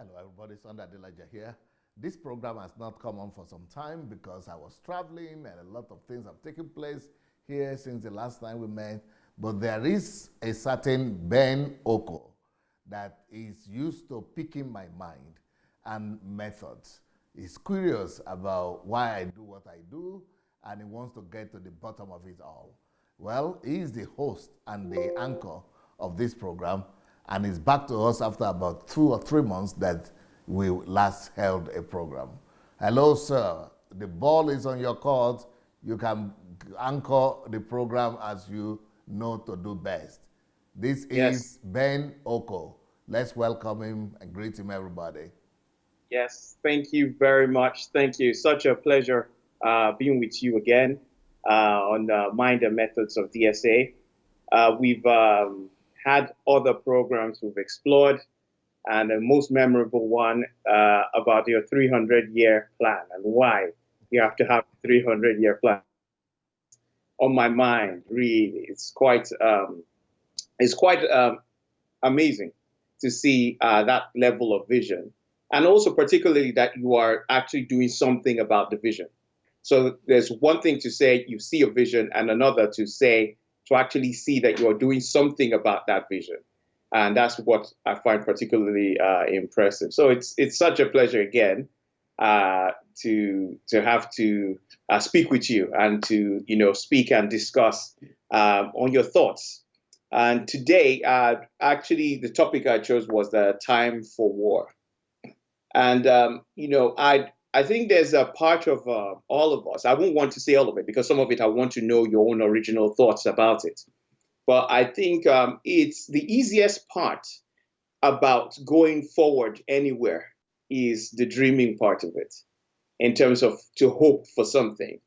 Hello, everybody. Sunday Adelaja here. This program has not come on for some time because I was traveling and a lot of things have taken place here since the last time we met. But there is a certain Ben Okoh that is used to picking my mind and methods. He's curious about why I do what I do, and he wants to get to the bottom of it all. Well, he is the host and the anchor of this program, and he's back to us after about 2 or 3 months that we last held a program. Hello, sir. The ball is on your court. You can anchor the program as you know to do best. This is Ben Okoh. Let's welcome him and greet him, everybody. Yes, thank you very much. Thank you. Such a pleasure being with you again on Mind and Methods of DSA. We've had other programs we've explored, and the most memorable one about your 300-year plan and why you have to have a 300-year plan. On my mind, really, it's quite amazing to see that level of vision, and also particularly that you are actually doing something about the vision. So there's one thing to say you see a vision, and another to actually see that you are doing something about that vision. And that's what I find particularly impressive. So it's such a pleasure again to have to speak with you and to speak and discuss on your thoughts. And today, actually, the topic I chose was the time for war. And I think there's a part of all of us. I won't want to say all of it because some of it I want to know your own original thoughts about it. But I think it's the easiest part about going forward anywhere is the dreaming part of it, in terms of to hope for something.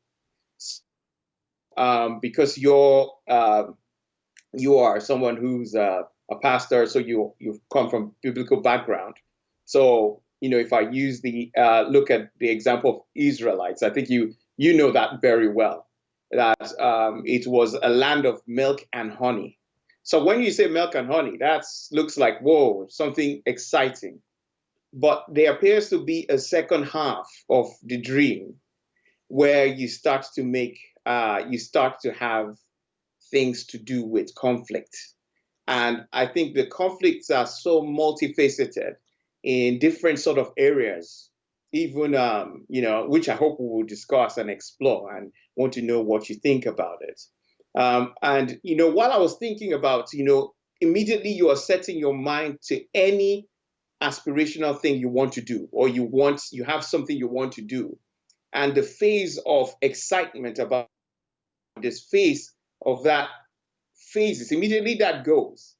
Because you are someone who's a pastor, so you've come from biblical background. So if I use the look at the example of Israelites, I think you know that very well, that it was a land of milk and honey. So when you say milk and honey, that looks like, whoa, something exciting. But there appears to be a second half of the dream where you start to have things to do with conflict. And I think the conflicts are so multifaceted in different sort of areas, even, which I hope we will discuss and explore, and want to know what you think about it. And while I was thinking about, immediately you are setting your mind to any aspirational thing you want to do, or you have something you want to do. And the phase of excitement about this phase of that phases, immediately that goes,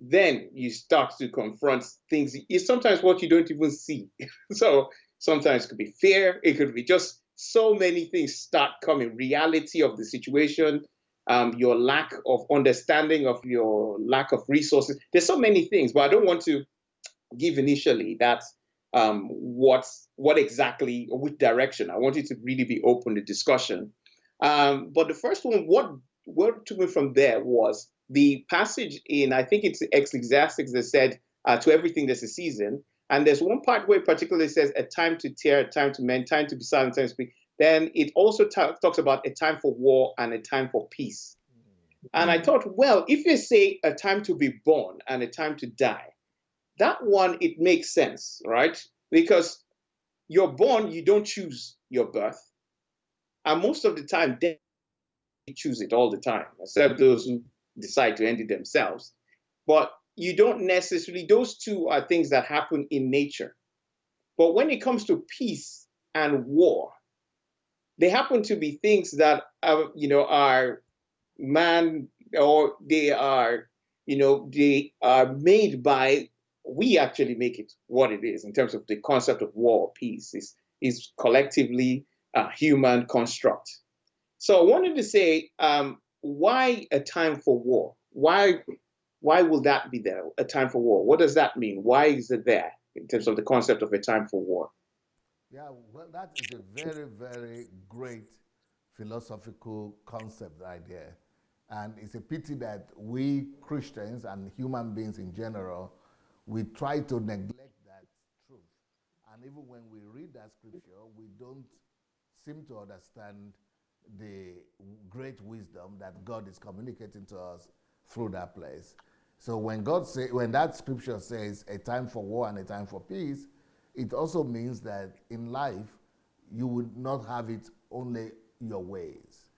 then you start to confront things. It's sometimes what you don't even see. So sometimes it could be fear. It could be just so many things start coming. Reality of the situation, your lack of understanding of your lack of resources. There's so many things, but I don't want to give initially that what exactly or which direction. I want it to really be open to discussion. But the first one, what took me from there was the passage in, I think it's Ecclesiastes that said, to everything there's a season. And there's one part where it particularly says a time to tear, a time to mend, time to be silent, time to speak. Then it also talks about a time for war and a time for peace. And I thought, well, if you say a time to be born and a time to die, that one, it makes sense, right? Because you're born, you don't choose your birth. And most of the time, they choose it all the time, except those who decide to end it themselves. But you don't necessarily, those two are things that happen in nature. But when it comes to peace and war, they happen to be things that are man, or they are made by, we actually make it what it is in terms of the concept of war or peace is collectively a human construct. So I wanted to say, why a time for war? Why will that be there, a time for war? What does that mean? Why is it there in terms of the concept of a time for war? Yeah, well, that is a very, very great philosophical concept idea. And it's a pity that we Christians and human beings in general, we try to neglect that truth. And even when we read that scripture, we don't seem to understand the great wisdom that God is communicating to us through that place. So when when that scripture says a time for war and a time for peace, it also means that in life you would not have it only your ways.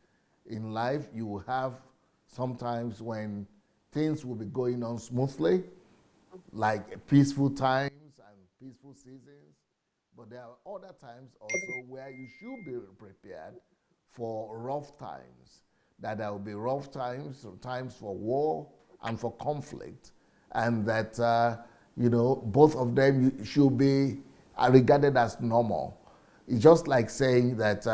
In life you will have sometimes when things will be going on smoothly, like peaceful times and peaceful seasons. But there are other times also where you should be prepared for rough times. That there will be rough times, times for war and for conflict, and that both of them should be regarded as normal. It's just like saying that,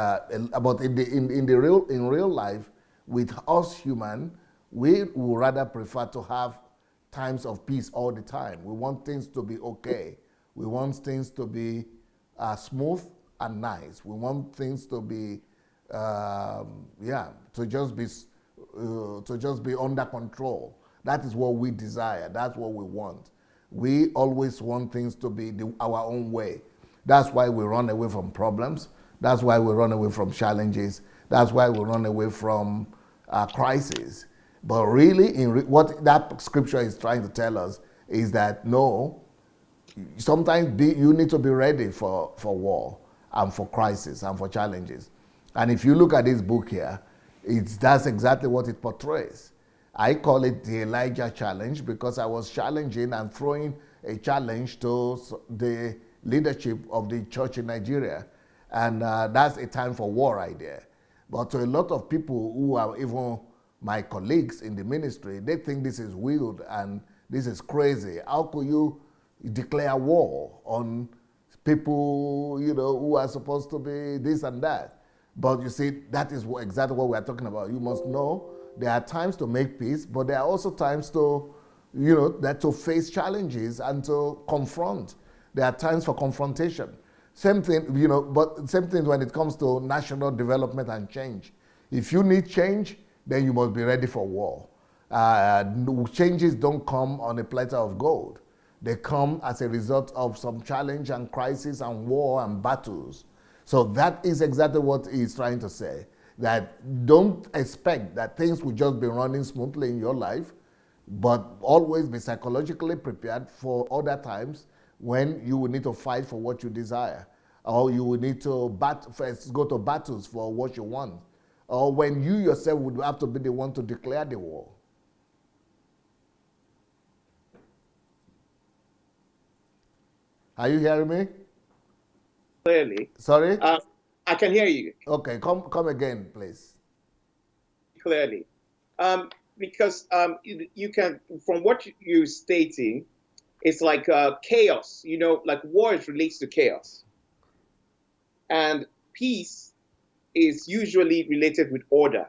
but in real life, with us human, we would rather prefer to have times of peace all the time. We want things to be okay. We want things to be smooth and nice. We want things to be, to just be under control. That is what we desire. That's what we want. We always want things to be our own way. That's why we run away from problems. That's why we run away from challenges. That's why we run away from crises. But really, what that scripture is trying to tell us is that no, sometimes you need to be ready for war and for crisis and for challenges. And if you look at this book here, that's exactly what it portrays. I call it the Elijah challenge because I was challenging and throwing a challenge to the leadership of the church in Nigeria. And that's a time for war right there. But to a lot of people who are even my colleagues in the ministry, they think this is weird and this is crazy. How could you declare war on people, who are supposed to be this and that? But you see, that is exactly what we are talking about. You must know there are times to make peace, but there are also times to, to face challenges and to confront. There are times for confrontation. Same thing, but same thing when it comes to national development and change. If you need change, then you must be ready for war. Changes don't come on a platter of gold. They come as a result of some challenge and crisis and war and battles. So that is exactly what he's trying to say. That don't expect that things will just be running smoothly in your life, but always be psychologically prepared for other times when you will need to fight for what you desire, or you will need to first go to battles for what you want, or when you yourself would have to be the one to declare the war. Are you hearing me? Clearly. Sorry? I can hear you. Okay, come again, please. Clearly. Because you can, from what you're stating, it's like chaos, like war relates to chaos. And peace is usually related with order.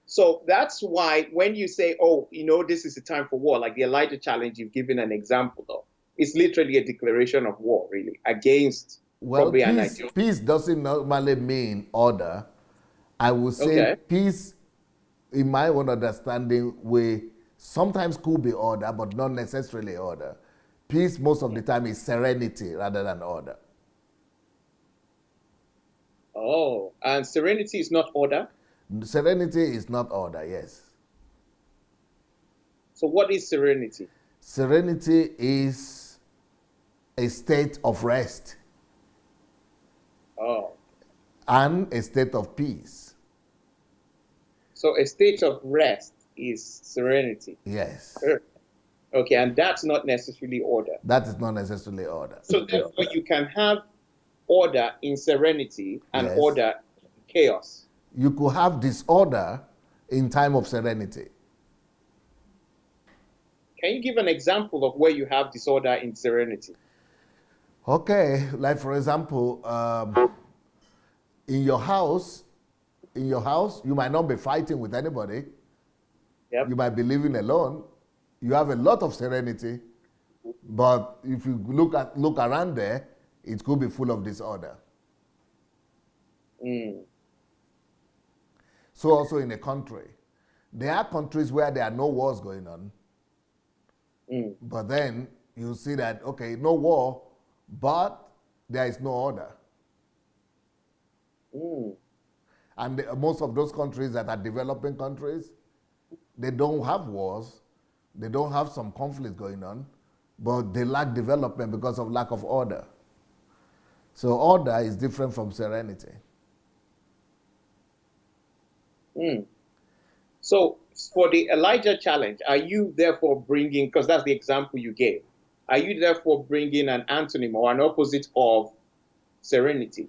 So that's why when you say, oh, this is a time for war, like the Elijah challenge, you've given an example of, it's literally a declaration of war, really, against probably an ideal. Peace doesn't normally mean order. I would say peace, in my own understanding, sometimes could be order, but not necessarily order. Peace most of the time is serenity rather than order. Oh, and serenity is not order? Serenity is not order, yes. So what is serenity? Serenity is a state of rest. Oh. And a state of peace. So a state of rest is serenity. Yes. Okay, and that's not necessarily order. That is not necessarily order. So therefore you can have order in serenity and order in chaos. You could have disorder in time of serenity. Can you give an example of where you have disorder in serenity? Okay, like for example, in your house, you might not be fighting with anybody. Yep. You might be living alone. You have a lot of serenity, but if you look around there, it could be full of disorder. Mm. So also in a country, there are countries where there are no wars going on, but then you see that, okay, no war, but there is no order. Mm. And most of those countries that are developing countries, they don't have wars, they don't have some conflicts going on, but they lack development because of lack of order. So order is different from serenity. Mm. So for the Elijah challenge, are you therefore bringing, because that's the example you gave, are you therefore bringing an antonym or an opposite of serenity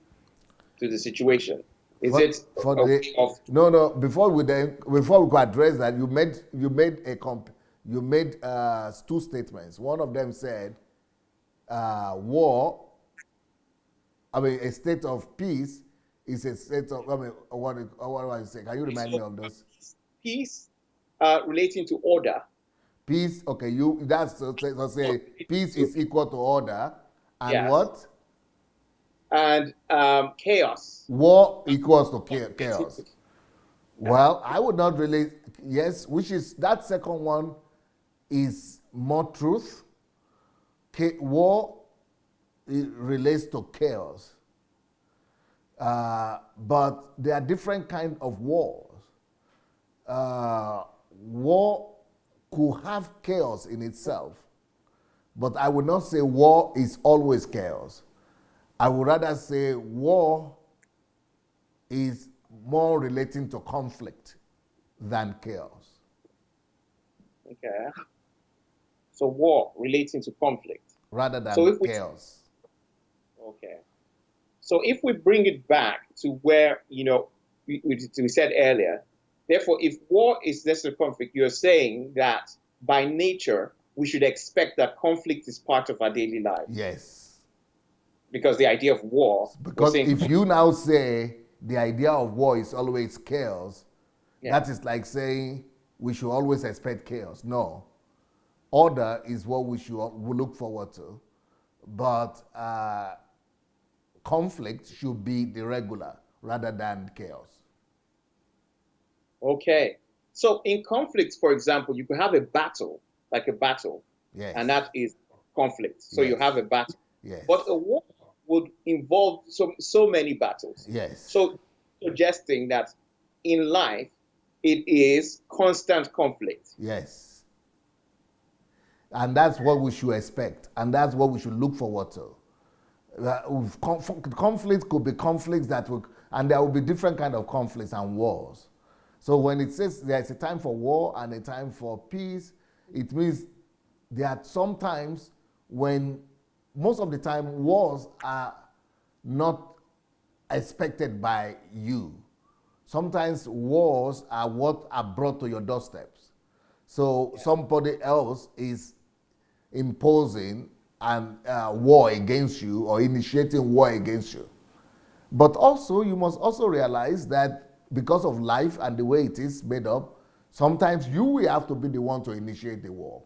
to the situation? Is For, it for a the way of no before we could address that, you made two statements. One of them said war, I mean a state of peace is a state of, I mean what do I say? Can you remind me of those? peace relating to order? Peace, okay, you that's to say peace is equal to order, and Yes, what? and chaos. War equals to chaos. Yeah. Well, I would not really, yes, which is, that second one is more truth. War relates to chaos. But there are different kinds of wars. War could have chaos in itself, but I would not say war is always chaos. I would rather say war is more relating to conflict than chaos. Okay. So war relating to conflict. Rather So than if we chaos. okay. So if we bring it back to where, we said earlier, therefore, if war is necessary conflict, you're saying that by nature, we should expect that conflict is part of our daily lives. Yes. Because the idea of war, because if you now say the idea of war is always chaos, yeah. that is like saying we should always expect chaos. No. Order is what we look forward to. But conflict should be the regular rather than chaos. Okay. So in conflict, for example, you could have a battle, like a battle, Yes. and that is conflict. So you Yes. have a battle. Yes. But a war would involve so many battles. Yes. So suggesting that in life, it is constant conflict. Yes. And that's what we should expect. And that's what we should look forward to. Conflict could be conflicts and there will be different kind of conflicts and wars. So when it says there's a time for war and a time for peace, it means there are some times when, most of the time, wars are not expected by you. Sometimes wars are what are brought to your doorsteps. So somebody else is imposing an war against you or initiating war against you. But also, you must also realize that because of life and the way it is made up, sometimes you will have to be the one to initiate the war.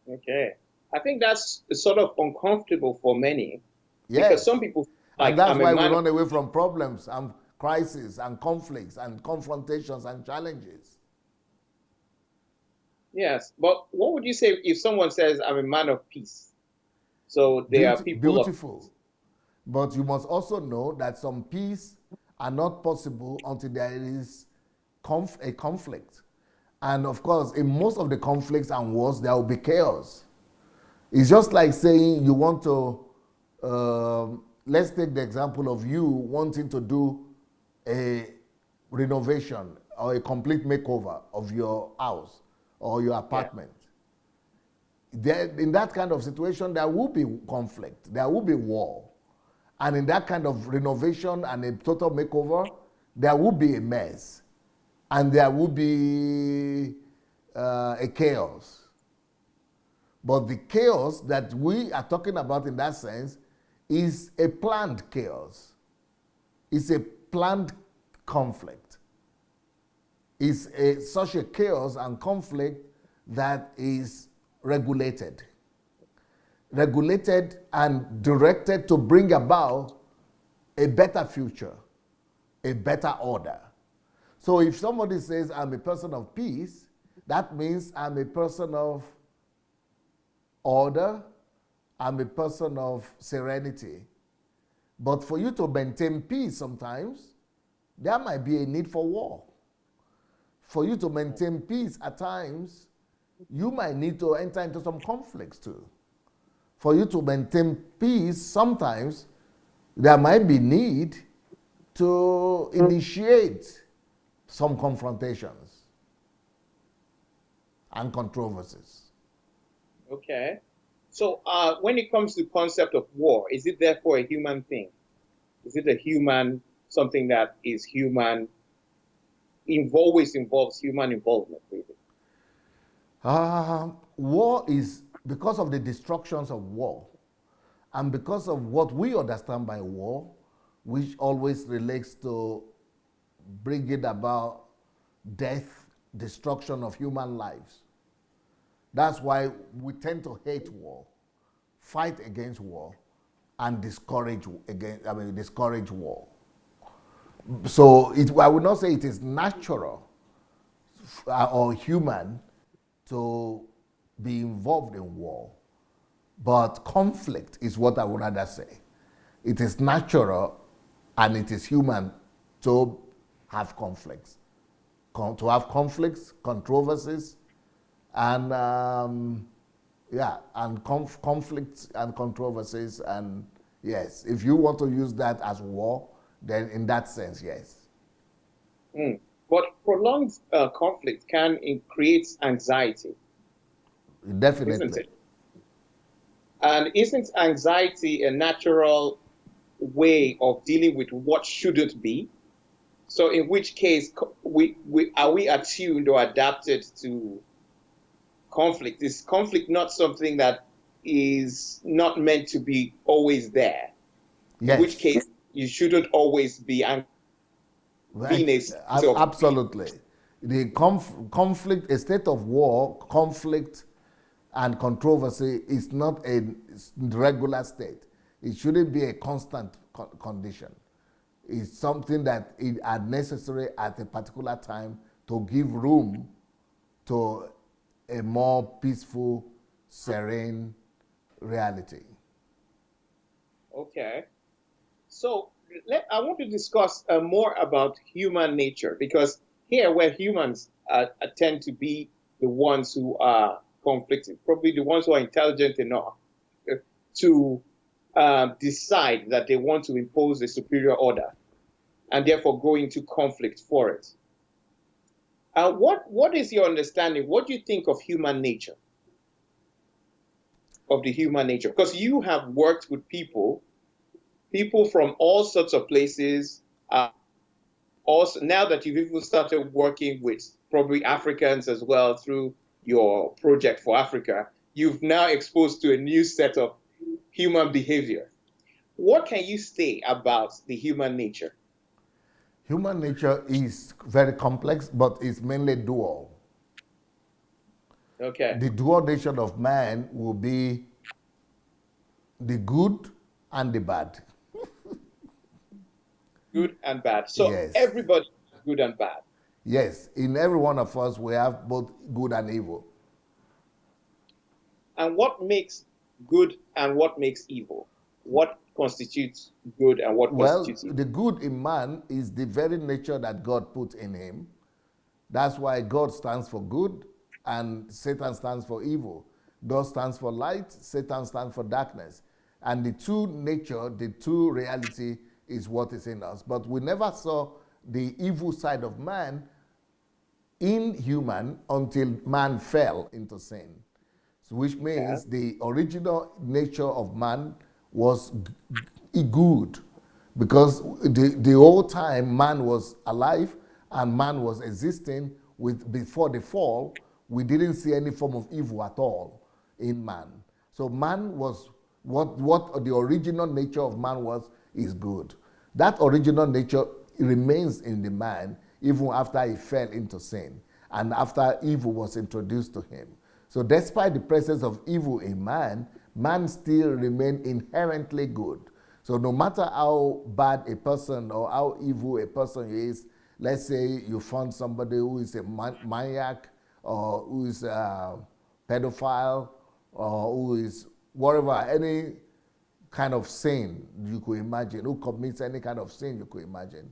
Okay. I think that's sort of uncomfortable for many. Yes. Because some people and that's why we run away from problems and crises and conflicts and confrontations and challenges. Yes, but what would you say if someone says, I'm a man of peace? So they are people beautiful. But you must also know that some peace are not possible until there is a conflict. And of course, in most of the conflicts and wars, there will be chaos. It's just like saying you want to, let's take the example of you wanting to do a renovation or a complete makeover of your house or your apartment. Yeah. In that kind of situation, there will be conflict, there will be war. And in that kind of renovation and a total makeover, there will be a mess. And there will be a chaos. But the chaos that we are talking about in that sense is a planned chaos. It's a planned conflict. It's such a chaos and conflict that is regulated and directed to bring about a better future, a better order. So if somebody says, I'm a person of peace, that means I'm a person of order, I'm a person of serenity. But for you to maintain peace sometimes, there might be a need for war. For you to maintain peace at times, you might need to enter into some conflicts too. For you to maintain peace, sometimes there might be need to initiate some confrontations and controversies. Okay. So when it comes to the concept of war, is it therefore a human thing? Is it a human, something that is human, always involves human involvement, really? War is, because of the destructions of war, and because of what we understand by war, which always relates to bringing about death, destruction of human lives. That's why we tend to hate war, fight against war, and discourage war. So I would not say it is natural or human to be involved in war, but conflict is what I would rather say. It is natural and it is human to have conflicts, controversies, and conflicts and controversies. And yes, if you want to use that as war, then in that sense, yes. But prolonged conflict can create anxiety. Definitely. Isn't it? And isn't anxiety a natural way of dealing with what shouldn't be? So in which case, are we attuned or adapted to conflict? Is conflict not something that is not meant to be always there? Yes. In which case, you shouldn't always be absolutely. The conflict, a state of war, conflict, and controversy is not a regular state. It shouldn't be a constant condition. It's something that is necessary at a particular time to give room to a more peaceful, serene reality. Okay. So I want to discuss more about human nature, because here where humans tend to be the ones who are conflicted, probably the ones who are intelligent enough to decide that they want to impose a superior order and therefore go into conflict for it. What is your understanding? What do you think of human nature? Of the human nature? Because you have worked with people from all sorts of places. Also, now that you've even started working with probably Africans as well through your project for Africa, you've now exposed to a new set of human behavior. What can you say about the human nature? Human nature is very complex, but it's mainly dual. Okay. The dual nature of man will be the good and the bad. Good and bad. So yes. Everybody is good and bad. Yes. In every one of us, we have both good and evil. And what makes good and what makes evil? What constitutes good and what constitutes evil? The good in man is the very nature that God put in him. That's why God stands for good and Satan stands for evil. God stands for light, Satan stands for darkness. And the true nature, the true reality is what is in us. But we never saw the evil side of man in human until man fell into sin. So which means the original nature of man was good, because the whole time man was alive and man was existing before the fall, we didn't see any form of evil at all in man. So man was what the original nature of man was is good. That original nature remains in the man even after he fell into sin and after evil was introduced to him. So despite the presence of evil in man, man still remains inherently good. So no matter how bad a person or how evil a person is, let's say you found somebody who is a maniac or who is a pedophile or who is whatever, any kind of sin you could imagine, who commits any kind of sin you could imagine,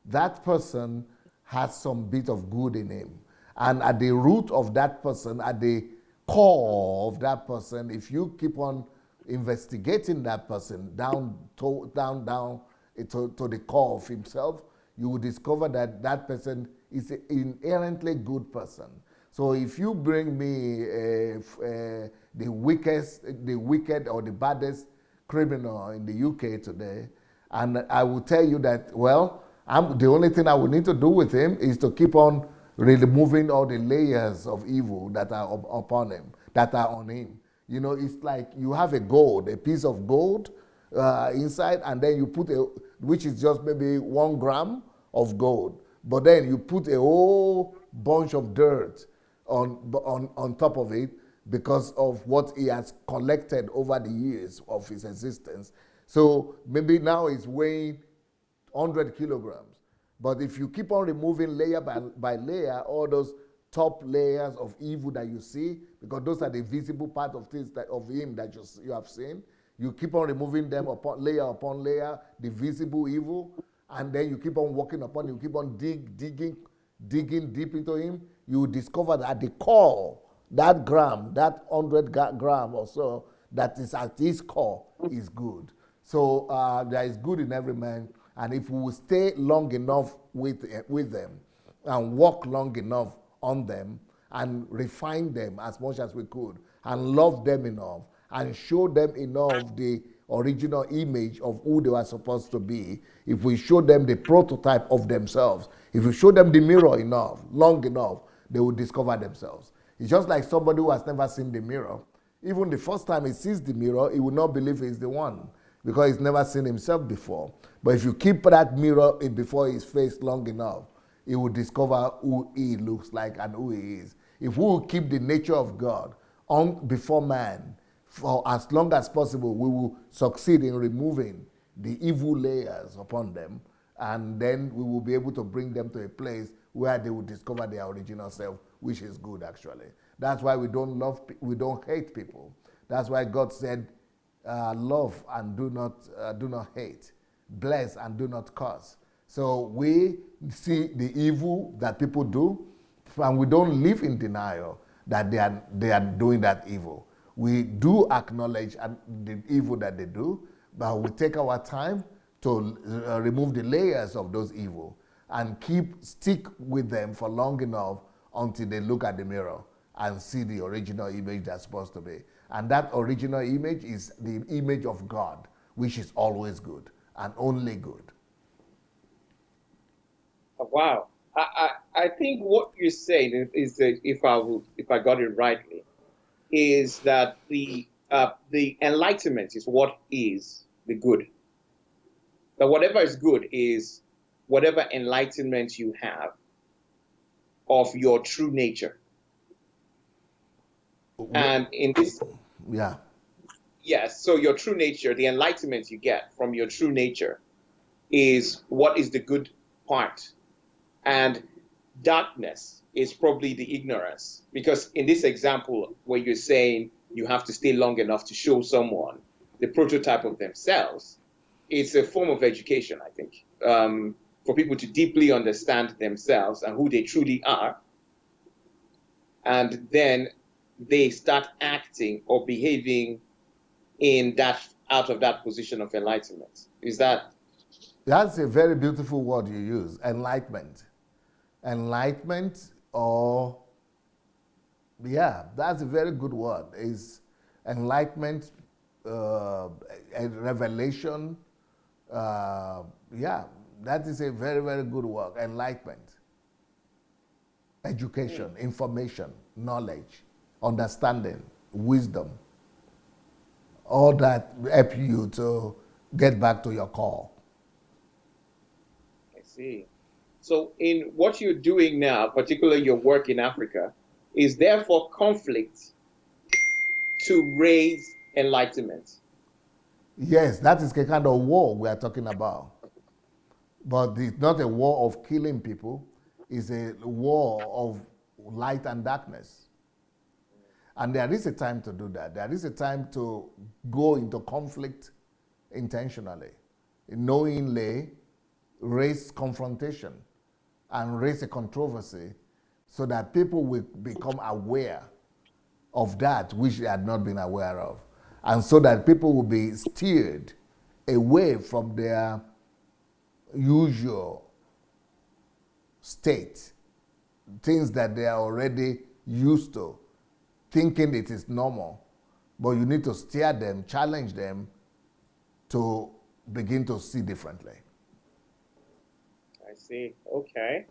that person has some bit of good in him. And at the root of that person, at the core of that person, if you keep on investigating that person down to the core of himself, you will discover that that person is an inherently good person. So if you bring me the wicked or the baddest criminal in the UK today, and I will tell you that, well, the only thing I will need to do with him is to keep on removing all the layers of evil that are upon him, that are on him. You know, it's like you have a piece of gold inside, and then you put which is just maybe 1 gram of gold, but then you put a whole bunch of dirt on top of it because of what he has collected over the years of his existence. So maybe now it's weighing 100 kilograms. But if you keep on removing layer by layer, all those top layers of evil that you see, because those are the visible part of things of him that you have seen, you keep on removing them upon layer, the visible evil, and then you keep on working upon, you keep on digging deep into him, you will discover that at the core, that 100 gram or so, that is at his core is good. So there is good in every man, and if we will stay long enough with them and work long enough on them and refine them as much as we could and love them enough and show them enough the original image of who they were supposed to be, if we show them the prototype of themselves, if we show them the mirror enough, long enough, they will discover themselves. It's just like somebody who has never seen the mirror. Even the first time he sees the mirror, he will not believe he's the one because he's never seen himself before. But if you keep that mirror before his face long enough, he will discover who he looks like and who he is. If we will keep the nature of God on before man for as long as possible, we will succeed in removing the evil layers upon them, and then we will be able to bring them to a place where they will discover their original self, which is good actually. That's why we don't hate people. That's why God said, love and do not hate, bless and do not curse. So we see the evil that people do, and we don't live in denial that they are doing that evil. We do acknowledge the evil that they do, but we take our time to remove the layers of those evil and stick with them for long enough until they look at the mirror and see the original image they're supposed to be. And that original image is the image of God, which is always good and only good. Wow. I think what you're saying is that if I got it rightly, is that the enlightenment is what is the good. That whatever is good is whatever enlightenment you have of your true nature. And in this, yeah, yes, so your true nature, the enlightenment you get from your true nature is what is the good part. And darkness is probably the ignorance. Because in this example, where you're saying you have to stay long enough to show someone the prototype of themselves, it's a form of education, I think, for people to deeply understand themselves and who they truly are. And then they start acting or behaving out of that position of enlightenment. Is that? That's a very beautiful word you use, enlightenment. Enlightenment, or that's a very good word. Is enlightenment, a revelation? That is a very, very good word. Enlightenment, education, information, knowledge, understanding, wisdom. All that help you to get back to your core. I see. So in what you're doing now, particularly your work in Africa, is therefore conflict to raise enlightenment. Yes, that is the kind of war we are talking about. But it's not a war of killing people. It's a war of light and darkness. And there is a time to do that. There is a time to go into conflict intentionally, knowingly raise confrontation and raise a controversy so that people will become aware of that which they had not been aware of. And so that people will be steered away from their usual state, things that they are already used to, thinking it is normal. But you need to steer them, challenge them to begin to see differently. I see. Okay.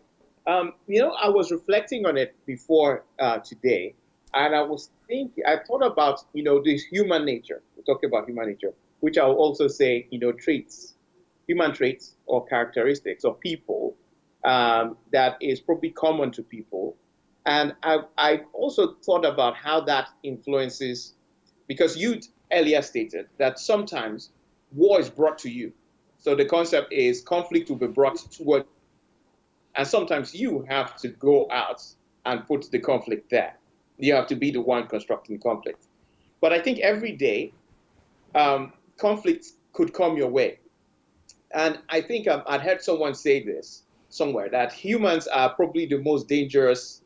I was reflecting on it before today, and I thought about, this human nature. We're talking about human nature, which I'll also say, traits, human traits or characteristics of people that is probably common to people. And I also thought about how that influences, because you earlier stated that sometimes war is brought to you. So the concept is conflict will be brought toward, and sometimes you have to go out and put the conflict there. You have to be the one constructing conflict. But I think every day, conflict could come your way. And I think I'd heard someone say this somewhere, that humans are probably the most dangerous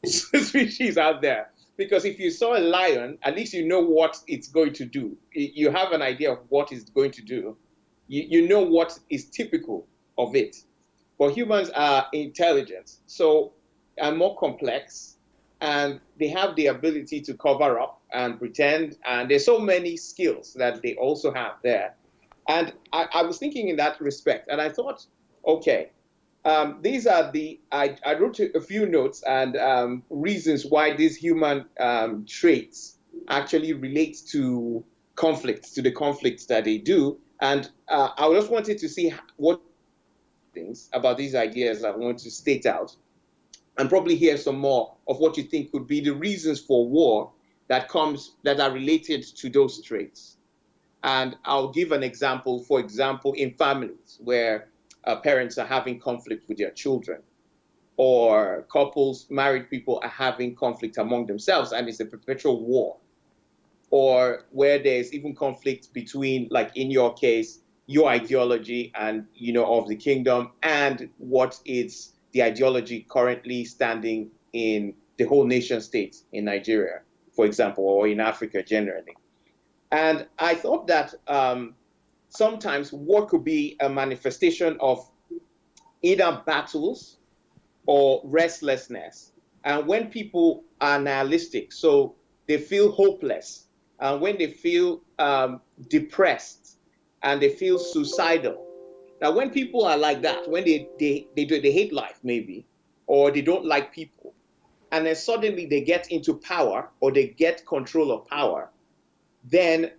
species out there. Because if you saw a lion, at least you know what it's going to do. You have an idea of what it's going to do. You know what is typical of it. But humans are intelligent, so and more complex, and they have the ability to cover up and pretend. And there's so many skills that they also have there. And I was thinking in that respect, and I thought, okay, these are I wrote a few notes and reasons why these human traits actually relate to conflicts, to the conflicts that they do. And I just wanted to see what things about these ideas I want to state out, and probably hear some more of what you think could be the reasons for war that are related to those traits. And I'll give an example, for example, in families where parents are having conflict with their children, or couples, married people are having conflict among themselves, and it's a perpetual war, or where there's even conflict between, like in your case, your ideology and, of the kingdom, and what is the ideology currently standing in the whole nation state in Nigeria, for example, or in Africa generally. And I thought that sometimes war could be a manifestation of either battles or restlessness. And when people are nihilistic, so they feel hopeless, and when they feel depressed, and they feel suicidal. Now, when people are like that, when they hate life maybe, or they don't like people, and then suddenly they get into power or they get control of power, then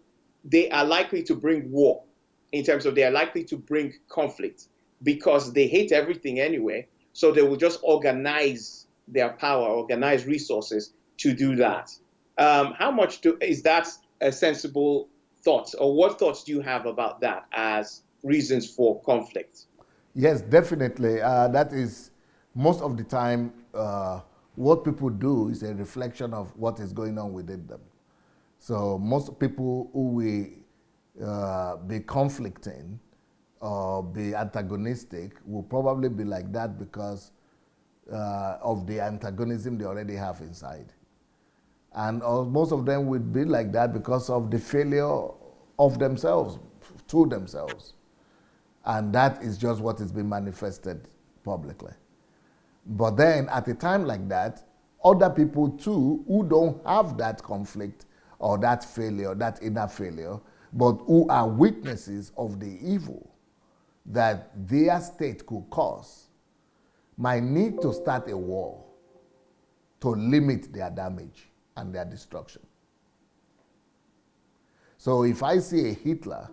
they are likely to bring war, in terms of they are likely to bring conflict, because they hate everything anyway. So they will just organize their power, organize resources to do that. How much is that a sensible thought, or what thoughts do you have about that as reasons for conflict? Yes, definitely. That is most of the time what people do is a reflection of what is going on within them. So most people who will be conflicting or be antagonistic will probably be like that because of the antagonism they already have inside. And most of them would be like that because of the failure of themselves, to themselves. And that is just what is being manifested publicly. But then at a time like that, other people too who don't have that conflict or that failure, that inner failure, but who are witnesses of the evil that their state could cause, might need to start a war to limit their damage and their destruction. So if I see a Hitler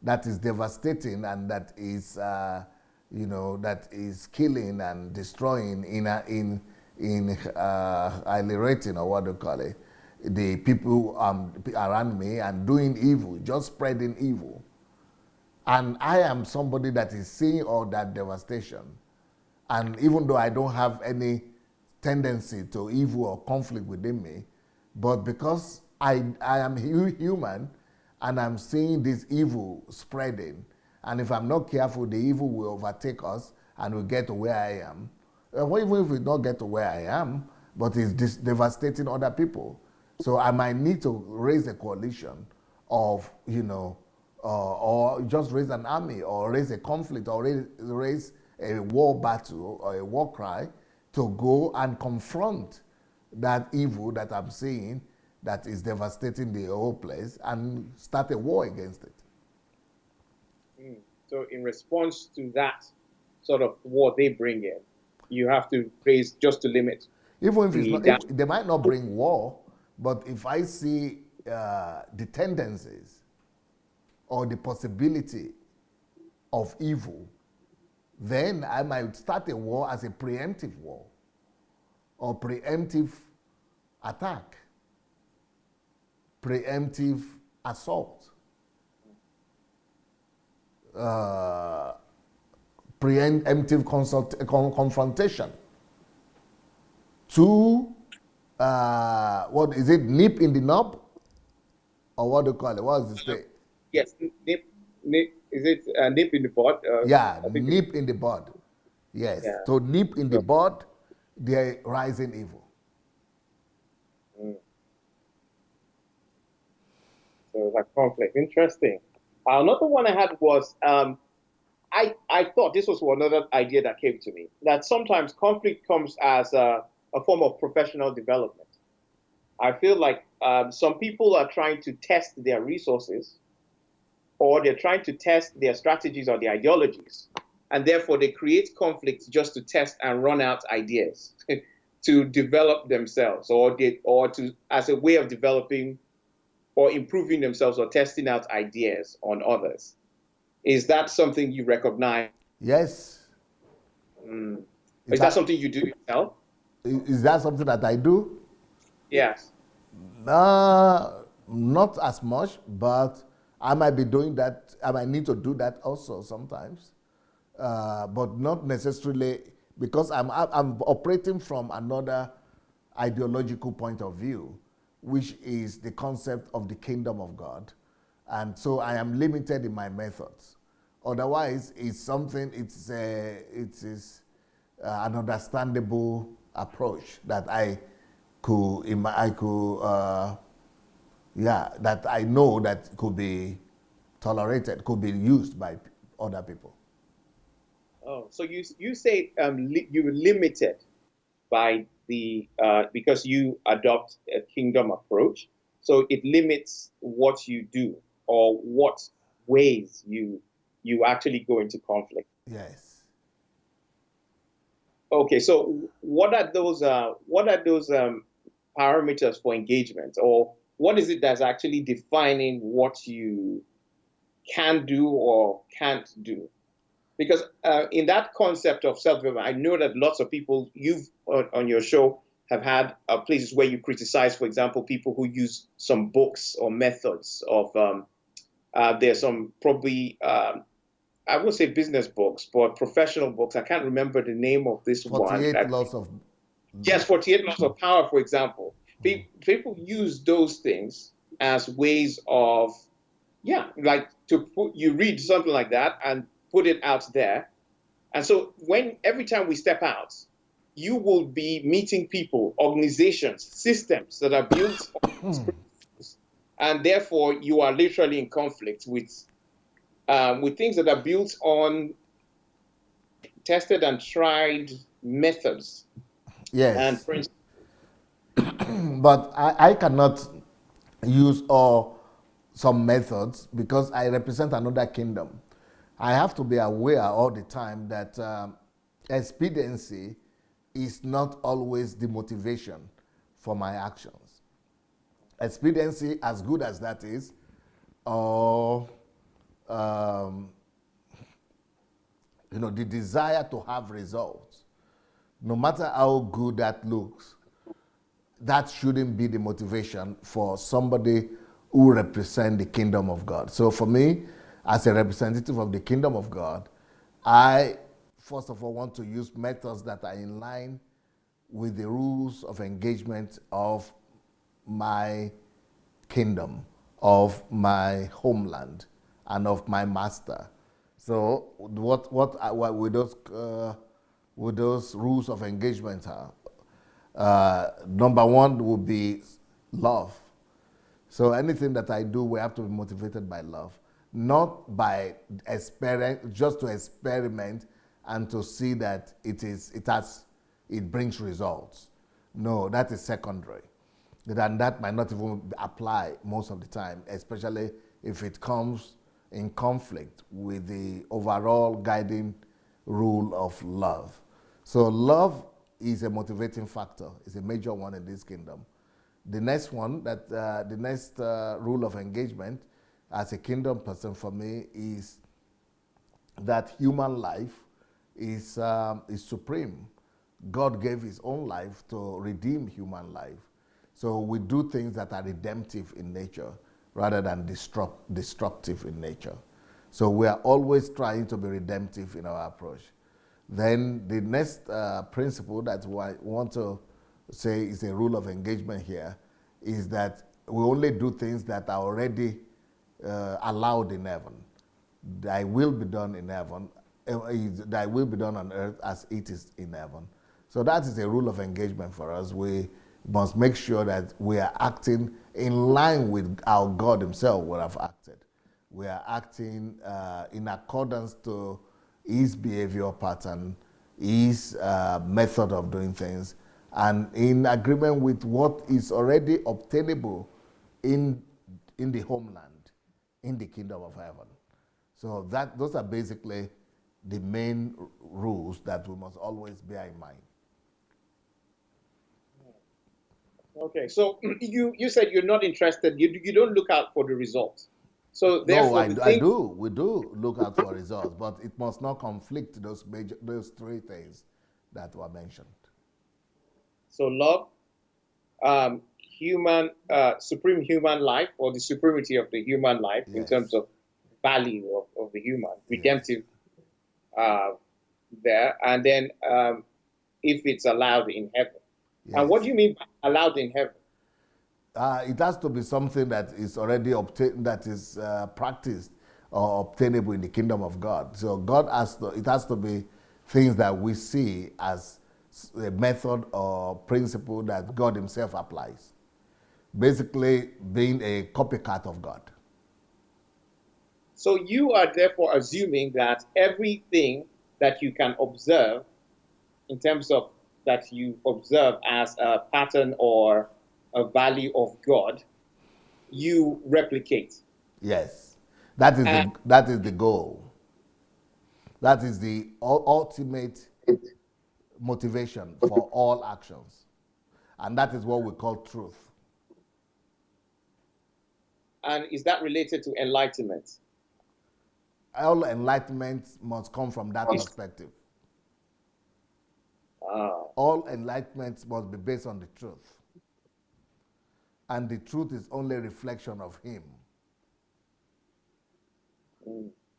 that is devastating and that is, that is killing and destroying annihilating, or what do you call it, the people around me, and doing evil, just spreading evil, and I am somebody that is seeing all that devastation, and even though I don't have any tendency to evil or conflict within me, but because I am human and I'm seeing this evil spreading, and if I'm not careful, the evil will overtake us and we'll get to where I am. Even if we don't get to where I am, but it's devastating other people. So I might need to raise a coalition of, or just raise an army, or raise a conflict, or raise a war battle or a war cry to go and confront that evil that I'm seeing that is devastating the whole place and start a war against it. So in response to that sort of war they bring in, you have to raise just to limit. Even if it's not, they might not bring war, but if I see the tendencies or the possibility of evil, then I might start a war as a preemptive war or preemptive attack, preemptive assault, preemptive confrontation. To, what is it, nip in the knob? Or what do you call it? What is the state? Yes, nip, is it nip in the bud? Yeah, nip in the bud. Yes, yeah. To nip in the bud, the rising evil. So like conflict. Interesting. Another one I had was, I thought this was another idea that came to me, that sometimes conflict comes as a form of professional development. I feel like some people are trying to test their resources, or they're trying to test their strategies or their ideologies, and therefore they create conflicts just to test and run out ideas to develop themselves, or to as a way of developing or improving themselves or testing out ideas on others. Is that something you recognize? Yes. Is that something you do yourself? Is that something that I do? Yes. Not as much, but I might be doing that. I might need to do that also sometimes, but not necessarily, because I'm operating from another ideological point of view, which is the concept of the kingdom of God. And so I am limited in my methods. Otherwise, it's something, it is an understandable approach that that I know that could be tolerated, could be used by other people. Oh, so you say you're limited by the because you adopt a kingdom approach, so it limits what you do or what ways you actually go into conflict. Yes. Okay, so what are those parameters for engagement, or what is it that's actually defining what you can do or can't do? Because in that concept of self-development, I know that lots of people you've on your show have had places where you criticize, for example, people who use some books or methods of there's some probably I won't say business books, but professional books. I can't remember the name of this 48 one. Laws of... Yes, 48 Laws of Power, for example. People use those things as ways of, like you read something like that and put it out there. And so every time we step out, you will be meeting people, organizations, systems that are built on principles, and therefore you are literally in conflict with things that are built on tested and tried methods. Yes. And principles. But I cannot use some methods because I represent another kingdom. I have to be aware all the time that expediency is not always the motivation for my actions. Expediency, as good as that is, or the desire to have results, no matter how good that looks, that shouldn't be the motivation for somebody who represents the kingdom of God. So for me, as a representative of the kingdom of God, I, first of all, want to use methods that are in line with the rules of engagement of my kingdom, of my homeland, and of my master. So what with those rules of engagement are? Number one would be love. So anything that I do, we have to be motivated by love, not by just to experiment and to see that it brings results. No, that is secondary. And that might not even apply most of the time, especially if it comes in conflict with the overall guiding rule of love. So love is a motivating factor. It's a major one in this kingdom. The next one, the next rule of engagement as a kingdom person for me is that human life is supreme. God gave his own life to redeem human life. So we do things that are redemptive in nature rather than destructive in nature. So we are always trying to be redemptive in our approach. Then the next principle that I want to say is a rule of engagement here is that we only do things that are already allowed in heaven. Thy will be done in heaven, thy will be done on earth as it is in heaven. So that is a rule of engagement for us. We must make sure that we are acting in line with how God himself would have acted. We are acting in accordance to his behavior pattern, his method of doing things, and in agreement with what is already obtainable in the homeland, in the kingdom of heaven. So those are basically the main rules that we must always bear in mind. Okay, so you said you're not interested. You don't look out for the results. So No, therefore, I do. We do look out for results, but it must not conflict those three things that were mentioned. So love, supreme human life, or the supremacy of the human life, yes, in terms of value of the human, redemptive, yes, there, and then if it's allowed in heaven. Yes. And what do you mean by allowed in heaven? It has to be something that is already that is practiced or obtainable in the kingdom of God. So it has to be things that we see as a method or principle that God himself applies. Basically being a copycat of God. So you are therefore assuming that everything that you can observe in terms of that you observe as a pattern or a value of God, you replicate. Yes, that is the goal. That is the ultimate motivation for all actions, and that is what we call truth. And is that related to enlightenment? All enlightenment must come from that perspective. All enlightenment must be based on the truth. And the truth is only a reflection of him.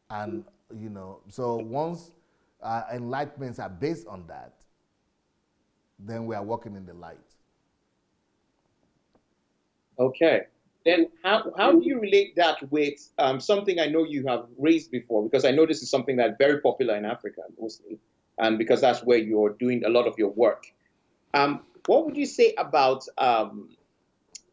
And, so once enlightenments are based on that, then we are walking in the light. Okay. Then how do you relate that with something I know you have raised before? Because I know this is something that's very popular in Africa mostly, and because that's where you're doing a lot of your work. What would you say about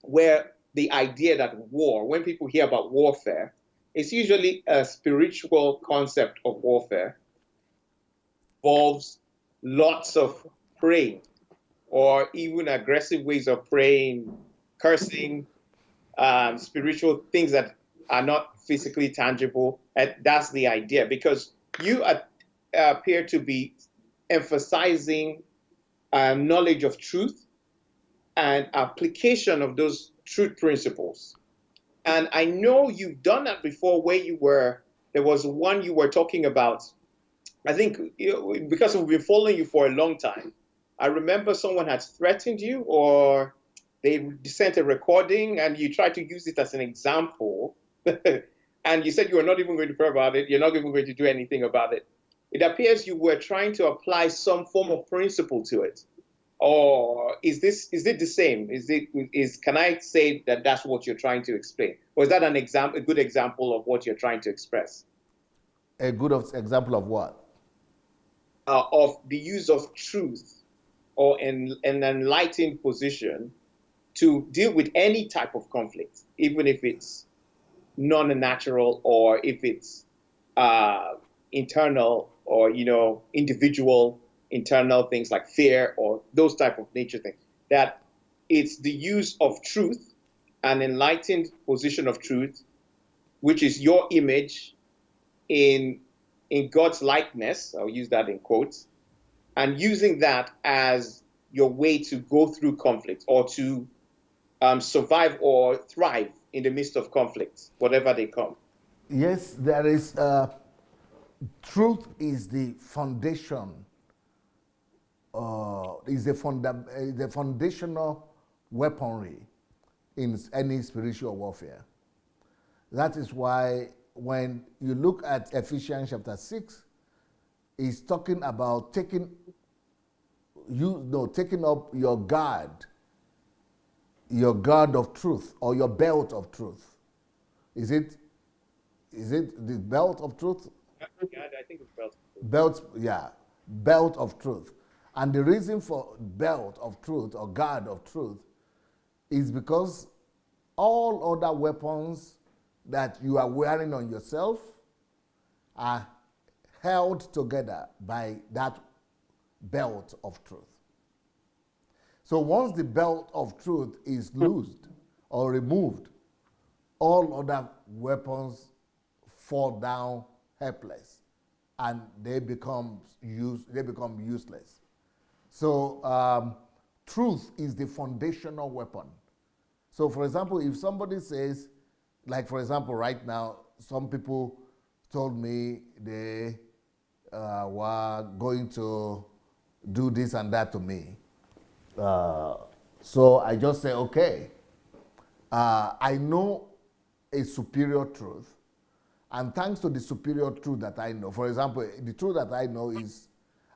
where the idea that war, when people hear about warfare, it's usually a spiritual concept of warfare, involves lots of praying, or even aggressive ways of praying, cursing, spiritual things that are not physically tangible. And that's the idea, because you appear to be emphasizing knowledge of truth and application of those truth principles. And I know you've done that before, where there was one you were talking about. I think because we've been following you for a long time, I remember someone had threatened you, or they sent a recording and you tried to use it as an example. And you said you were not even going to pray about it. You're not even going to do anything about it. It appears you were trying to apply some form of principle to it. Or is it the same? Can I say that that's what you're trying to explain? Or is that a good example of what you're trying to express? A good example of what? Of the use of truth or an enlightened position to deal with any type of conflict, even if it's non-natural or if it's internal or individual internal things like fear or those type of nature things. That it's the use of truth, an enlightened position of truth, which is your image in God's likeness. I'll use that in quotes, and using that as your way to go through conflict or to survive or thrive in the midst of conflicts, whatever they come. Yes, there is. Truth is the foundation. Is the foundational weaponry in any spiritual warfare. That is why when you look at Ephesians chapter 6, it's talking about taking up your guard of truth, or your belt of truth. Is it the belt of truth? Yeah, I think it's belt. Belt of truth. And the reason for belt of truth or guard of truth is because all other weapons that you are wearing on yourself are held together by that belt of truth. So once the belt of truth is loosed or removed, all other weapons fall down helpless and they become useless. So truth is the foundational weapon. So for example, if somebody says, like for example, right now, some people told me they were going to do this and that to me. So I just say, okay, I know a superior truth, and thanks to the superior truth that I know, for example, the truth that I know is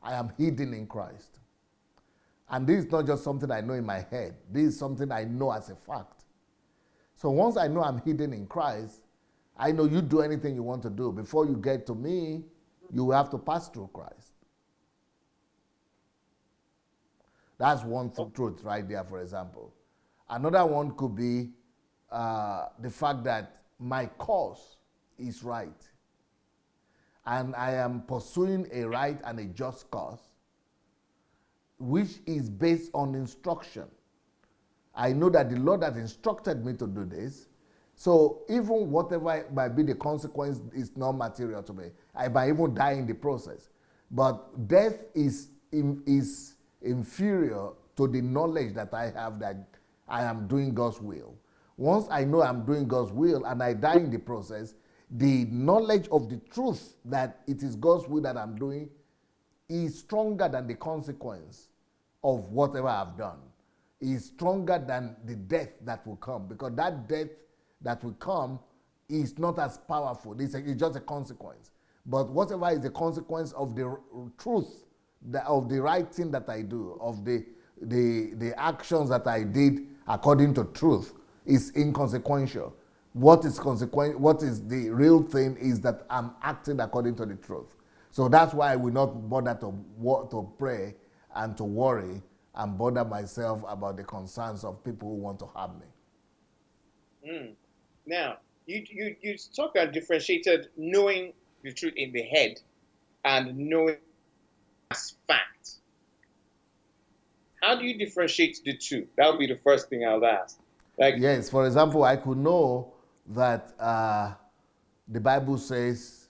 I am hidden in Christ. And this is not just something I know in my head. This is something I know as a fact. So once I know I'm hidden in Christ, I know you do anything you want to do. Before you get to me, you will have to pass through Christ. That's one truth right there, for example. Another one could be the fact that my cause is right. And I am pursuing a right and a just cause, which is based on instruction. I know that the Lord has instructed me to do this. So even whatever might be the consequence is not material to me. I might even die in the process. But death is inferior to the knowledge that I have that I am doing God's will. Once I know I'm doing God's will and I die in the process, the knowledge of the truth that it is God's will that I'm doing is stronger than the consequence of whatever I've done. Is stronger than the death that will come, because that death that will come is not as powerful. It's just a consequence. But whatever is the consequence of the truth, of the right thing that I do, of the actions that I did according to truth, is inconsequential. What is the real thing is that I'm acting according to the truth. So that's why I will not bother to pray and to worry and bother myself about the concerns of people who want to harm me. Now, you talk about differentiated knowing the truth in the head and knowing as fact. How do you differentiate the two? That would be the first thing I would ask. Yes, for example, I could know that the Bible says,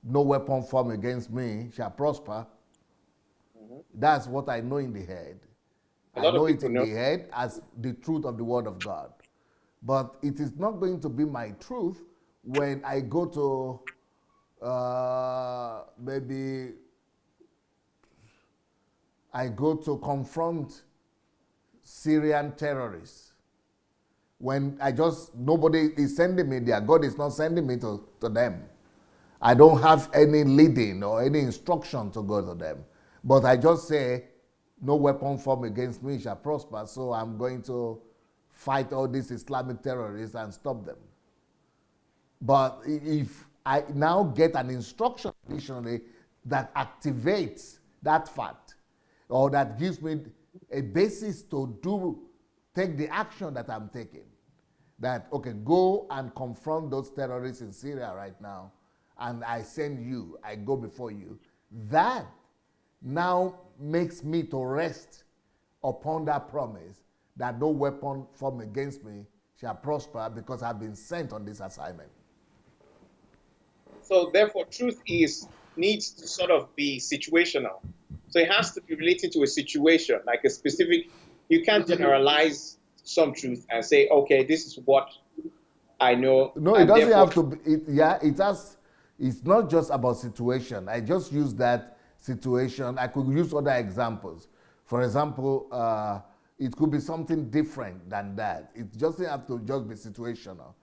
no weapon formed against me shall prosper. That's what I know in the head. I know it in the head as the truth of the Word of God. But it is not going to be my truth when I go to maybe I go to confront Syrian terrorists. When nobody is sending me there, God is not sending me to them. I don't have any leading or any instruction to go to them. But I just say, no weapon formed against me shall prosper, so I'm going to fight all these Islamic terrorists and stop them. But if I now get an instruction additionally that activates that fact, or that gives me a basis to take the action that I'm taking, that, okay, go and confront those terrorists in Syria right now, and I send you, I go before you, that now makes me to rest upon that promise that no weapon formed against me shall prosper, because I've been sent on this assignment. So therefore, truth needs to sort of be situational. So it has to be related to a situation, like a specific. You can't generalize some truth and say, okay, this is what I know. No, it doesn't have to be. It's not just about situation. I just use that situation. I could use other examples. For example, it could be something different than that. It doesn't have to just be situational.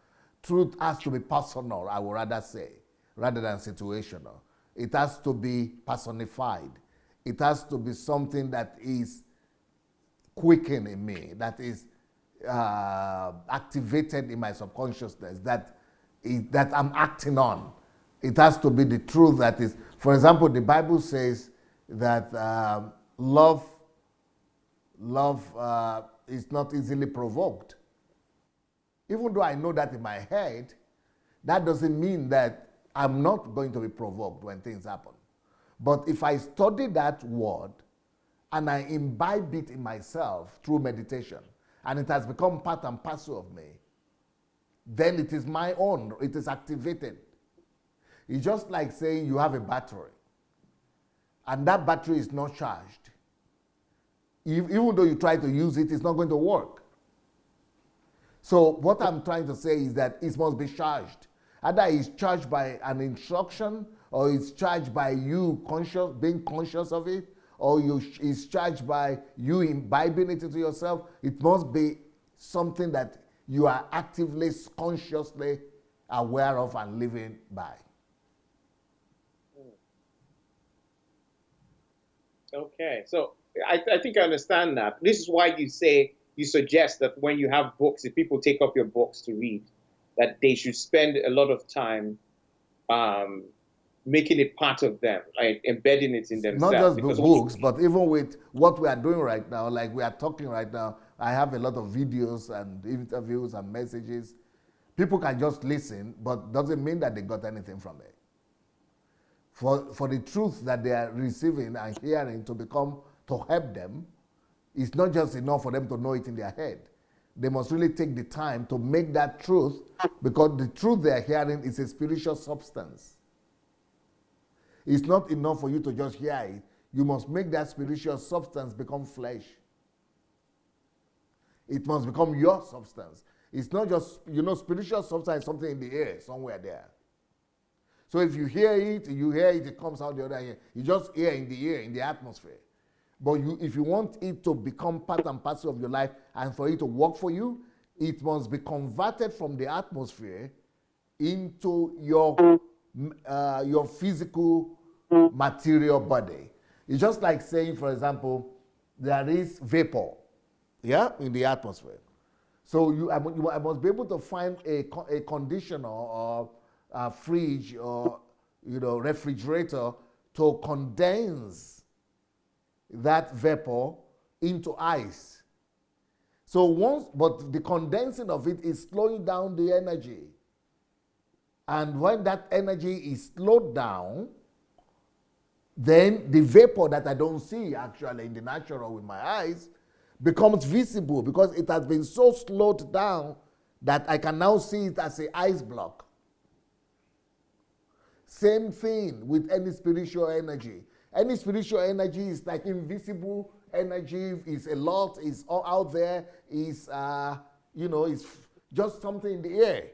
Truth has to be personal, I would rather say, rather than situational. It has to be personified. It has to be something that is quickened in me, that is activated in my subconsciousness, that I'm acting on. It has to be the truth that is. For example, the Bible says that love is not easily provoked. Even though I know that in my head, that doesn't mean that I'm not going to be provoked when things happen. But if I study that word and I imbibe it in myself through meditation, and it has become part and parcel of me, then it is my own, it is activated. It's just like saying you have a battery, and that battery is not charged. Even though you try to use it, it's not going to work. So what I'm trying to say is that it must be charged. Either it's charged by an instruction, or it's charged by you being conscious of it, or it's charged by you imbibing it into yourself. It must be something that you are actively, consciously aware of and living by. Okay, so I think I understand that. This is why you suggest that when you have books, if people take up your books to read, that they should spend a lot of time making it part of them, like embedding it in themselves. Not just books, but even with what we are doing right now, like we are talking right now, I have a lot of videos and interviews and messages. People can just listen, but doesn't mean that they got anything from it. For the truth that they are receiving and hearing to help them, it's not just enough for them to know it in their head. They must really take the time to make that truth, because the truth they are hearing is a spiritual substance. It's not enough for you to just hear it. You must make that spiritual substance become flesh. It must become your substance. It's not just, spiritual substance is something in the air, somewhere there. So if you hear it, it comes out the other ear. You just hear in the air, in the atmosphere. But if you want it to become part and parcel of your life and for it to work for you, it must be converted from the atmosphere into your physical material body. It's just like saying, for example, there is vapor, in the atmosphere. So I must be able to find a conditioner or a fridge or refrigerator to condense that vapor into ice. But the condensing of it is slowing down the energy. And when that energy is slowed down, then the vapor that I don't see actually in the natural with my eyes becomes visible, because it has been so slowed down that I can now see it as an ice block. Same thing with any spiritual energy. Any spiritual energy is like invisible energy, is a lot, is all out there, is is just something in the air.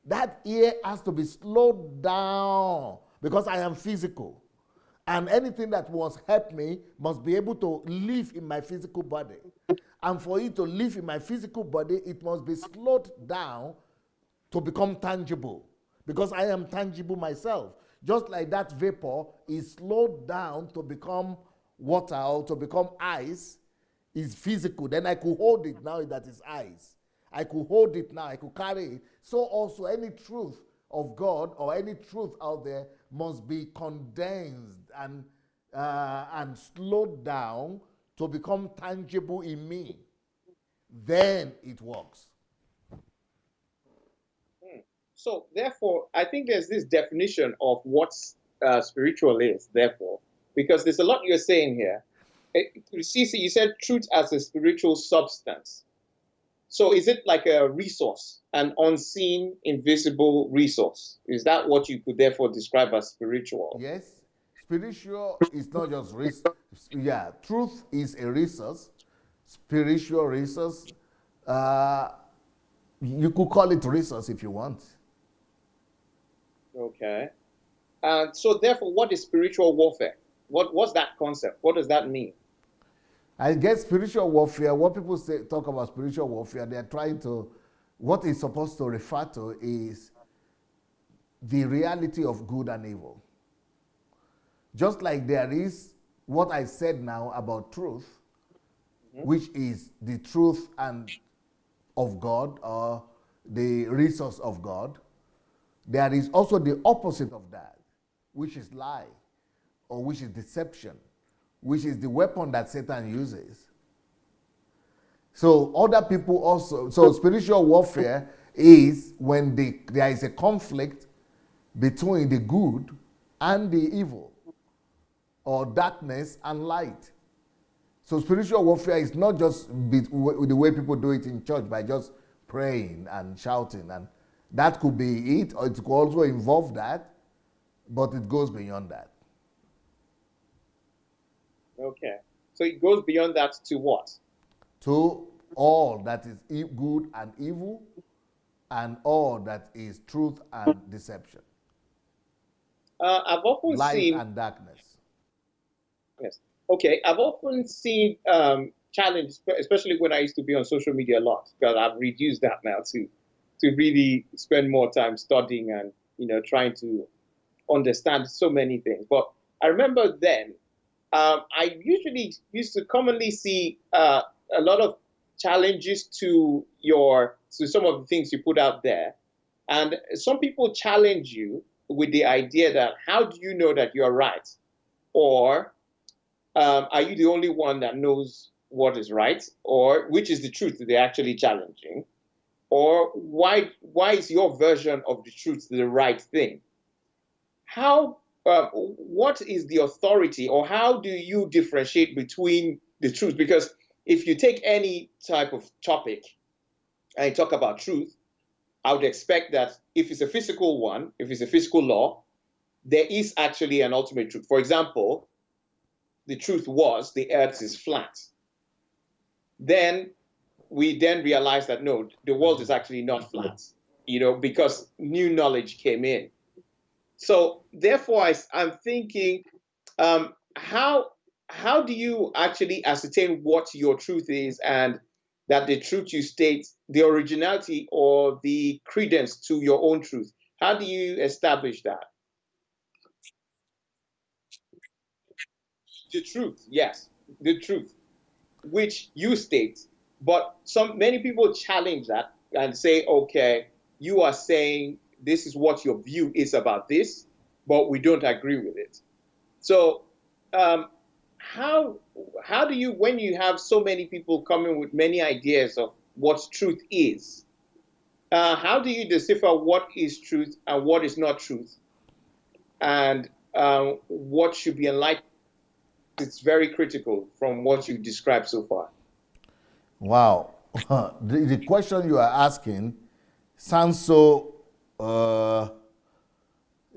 That air has to be slowed down, because I am physical. And anything that must help me must be able to live in my physical body. And for it to live in my physical body, it must be slowed down to become tangible, because I am tangible myself. Just like that vapor is slowed down to become water or to become ice is physical. Then I could hold it now that is ice. I could hold it now, I could carry it. So also any truth of God or any truth out there must be condensed and slowed down to become tangible in me. Then it works. So therefore, I think there's this definition of what spiritual is, therefore, because there's a lot you're saying here. You said truth as a spiritual substance. So is it like a resource, an unseen, invisible resource? Is that what you could therefore describe as spiritual? Yes. Spiritual is not just resource. Yeah, truth is a resource. Spiritual resource. You could call it resource if you want. Okay. And so therefore, what is spiritual warfare? What's that concept? What does that mean? I guess spiritual warfare, what people talk about spiritual warfare, they're trying to, what it's supposed to refer to is the reality of good and evil. Just like there is what I said now about truth, which is the truth and of God or the resource of God, there is also the opposite of that, which is lie or which is deception, which is the weapon that Satan uses. So other people also, so spiritual warfare is when there is a conflict between the good and the evil, or darkness and light. So spiritual warfare is not just the way people do it in church by just praying and shouting, and that could be it, or it could also involve that, but it goes beyond that. Okay. So it goes beyond that to what? To all that is good and evil, and all that is truth and deception. I've often light and darkness. Yes. Okay. I've often seen challenges, especially when I used to be on social media a lot, because I've reduced that now to really spend more time studying and trying to understand so many things. But I remember then. I usually used to commonly see a lot of challenges to some of the things you put out there. And some people challenge you with the idea that, how do you know that you're right? Or are you the only one that knows what is right? Or which is the truth that they're actually challenging? Or why is your version of the truth the right thing? What is the authority, or how do you differentiate between the truth? Because if you take any type of topic and talk about truth, I would expect that if it's a physical one, if it's a physical law, there is actually an ultimate truth. For example, the truth was the earth is flat. Then we realize that no, the world is actually not flat, because new knowledge came in. So therefore, I'm thinking, how do you actually ascertain what your truth is, and that the truth you state, the originality or the credence to your own truth? How do you establish that? The truth, yes, the truth, which you state, but many people challenge that and say, okay, you are saying this is what your view is about this, but we don't agree with it. So how do you, when you have so many people coming with many ideas of what truth is, how do you decipher what is truth and what is not truth, and what should be enlightened? It's very critical from what you described so far. Wow. The question you are asking sounds so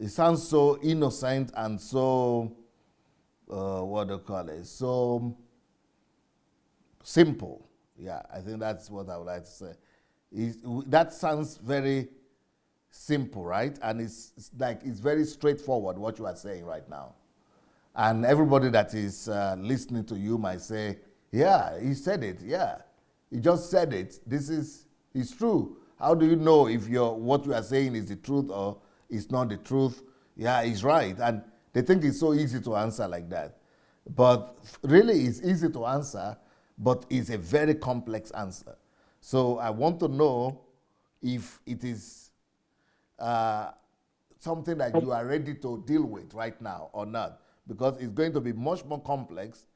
it sounds so innocent and so what do you call it? So simple. Yeah, I think that's what I would like to say. That sounds very simple, right? And it's very straightforward what you are saying right now. And everybody that is listening to you might say, yeah, he said it. Yeah, he just said it. It's true. How do you know if what you are saying is the truth or it's not the truth? Yeah, he's right. And they think it's so easy to answer like that. But really, it's easy to answer, but it's a very complex answer. So I want to know if it is something that you are ready to deal with right now or not, because it's going to be much more complex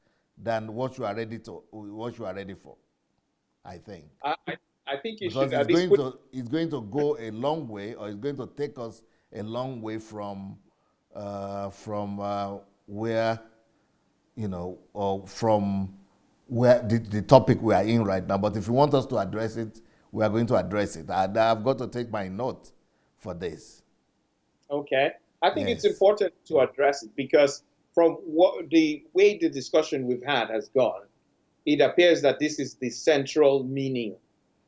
than what you are ready for. I think. I think you Because should at least put. it's going to go a long way, or it's going to take us a long way from where, or from where the topic we are in right now. But if you want us to address it, we are going to address it. I've got to take my note for this. Okay. I think it's Yes. important to address it because from what the way the discussion we've had has gone, it appears that this is the central meaning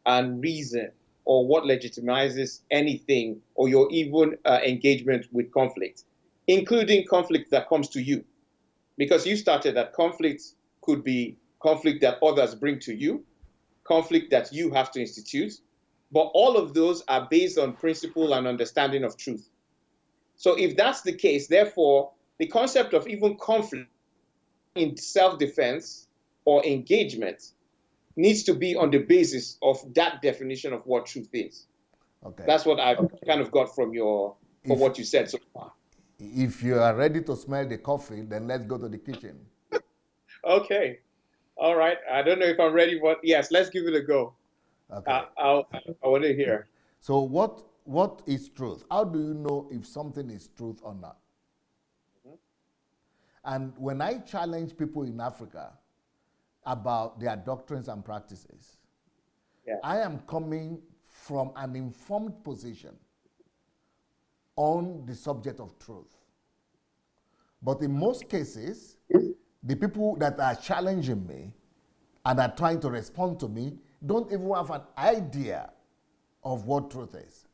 and reason or what legitimizes anything or your even engagement with conflict, including conflict that comes to you. Because you started that conflict could be conflict that others bring to you, conflict that you have to institute, but all of those are based on principle and understanding of truth. So if that's the case, therefore, the concept of even conflict in self-defense or engagement needs to be on the basis of that definition of what truth is. Okay. That's what I've kind of got from If what you said so far. if you are ready to smell the coffee, then let's go to the kitchen. Okay. All right. I don't know if I'm ready, but yes, let's give it a go. Okay. I want to hear. So what is truth? How do you know if something is truth or not? And when I challenge people in Africa about their doctrines and practices, Yeah. I am coming from an informed position on the subject of truth. But in most cases, the people that are challenging me and are trying to respond to me don't even have an idea of what truth is.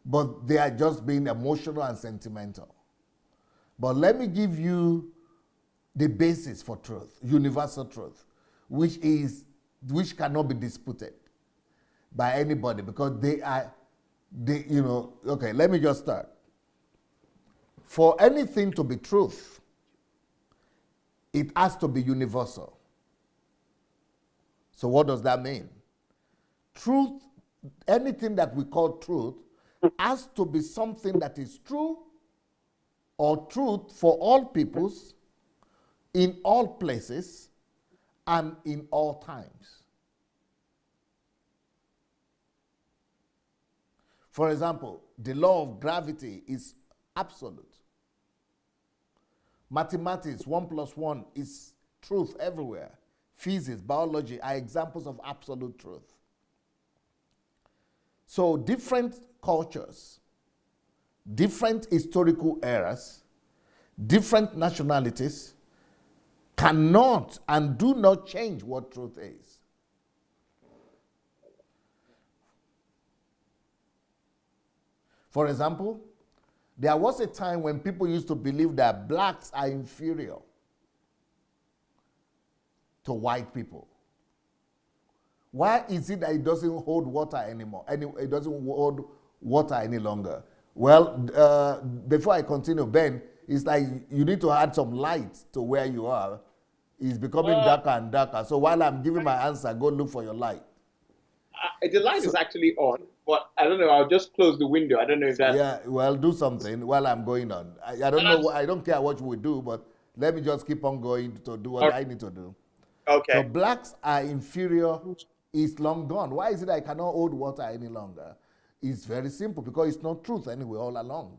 But they are just being emotional and sentimental. But let me give you the basis for truth, universal truth, which cannot be disputed by anybody, because okay, let me just start. For anything to be truth, it has to be universal. So what does that mean? Truth, anything that we call truth, has to be something that is true or truth for all peoples, in all places, and in all times. For example, the law of gravity is absolute. Mathematics, 1 plus 1 is truth everywhere. Physics, biology are examples of absolute truth. So different cultures, different historical eras, different nationalities cannot and do not change what truth is. For example, there was a time when people used to believe that blacks are inferior to white people. Why is it that it doesn't hold water anymore? It doesn't hold water any longer? Well, before I continue, Ben, it's like you need to add some light to where you are. It's becoming darker and darker. So while I'm giving my answer, go look for your light. The light is actually on, but I don't know. I'll just close the window. I don't know if that. Yeah, well, do something while I'm going on. I don't know. I don't care what we do, but let me just keep on going to do what I need to do. Okay. So blacks are inferior is long gone. Why is it I cannot hold water any longer? It's very simple, because it's not truth anyway all along.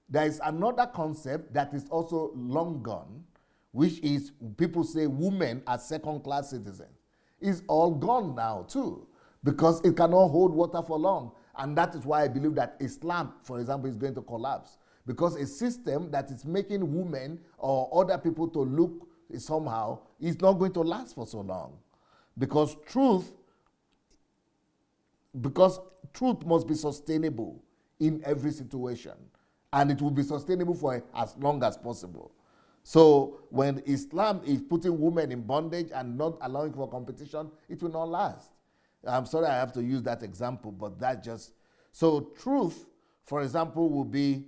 There is another concept that is also long gone, which is people say women are second-class citizens. It's all gone now too, because it cannot hold water for long. And that is why I believe that Islam, for example, is going to collapse. Because a system that is making women or other people to look somehow is not going to last for so long. Because truth must be sustainable in every situation. And it will be sustainable for as long as possible. So when Islam is putting women in bondage and not allowing for competition, it will not last. I'm sorry I have to use that example, but that just... So truth, for example, will be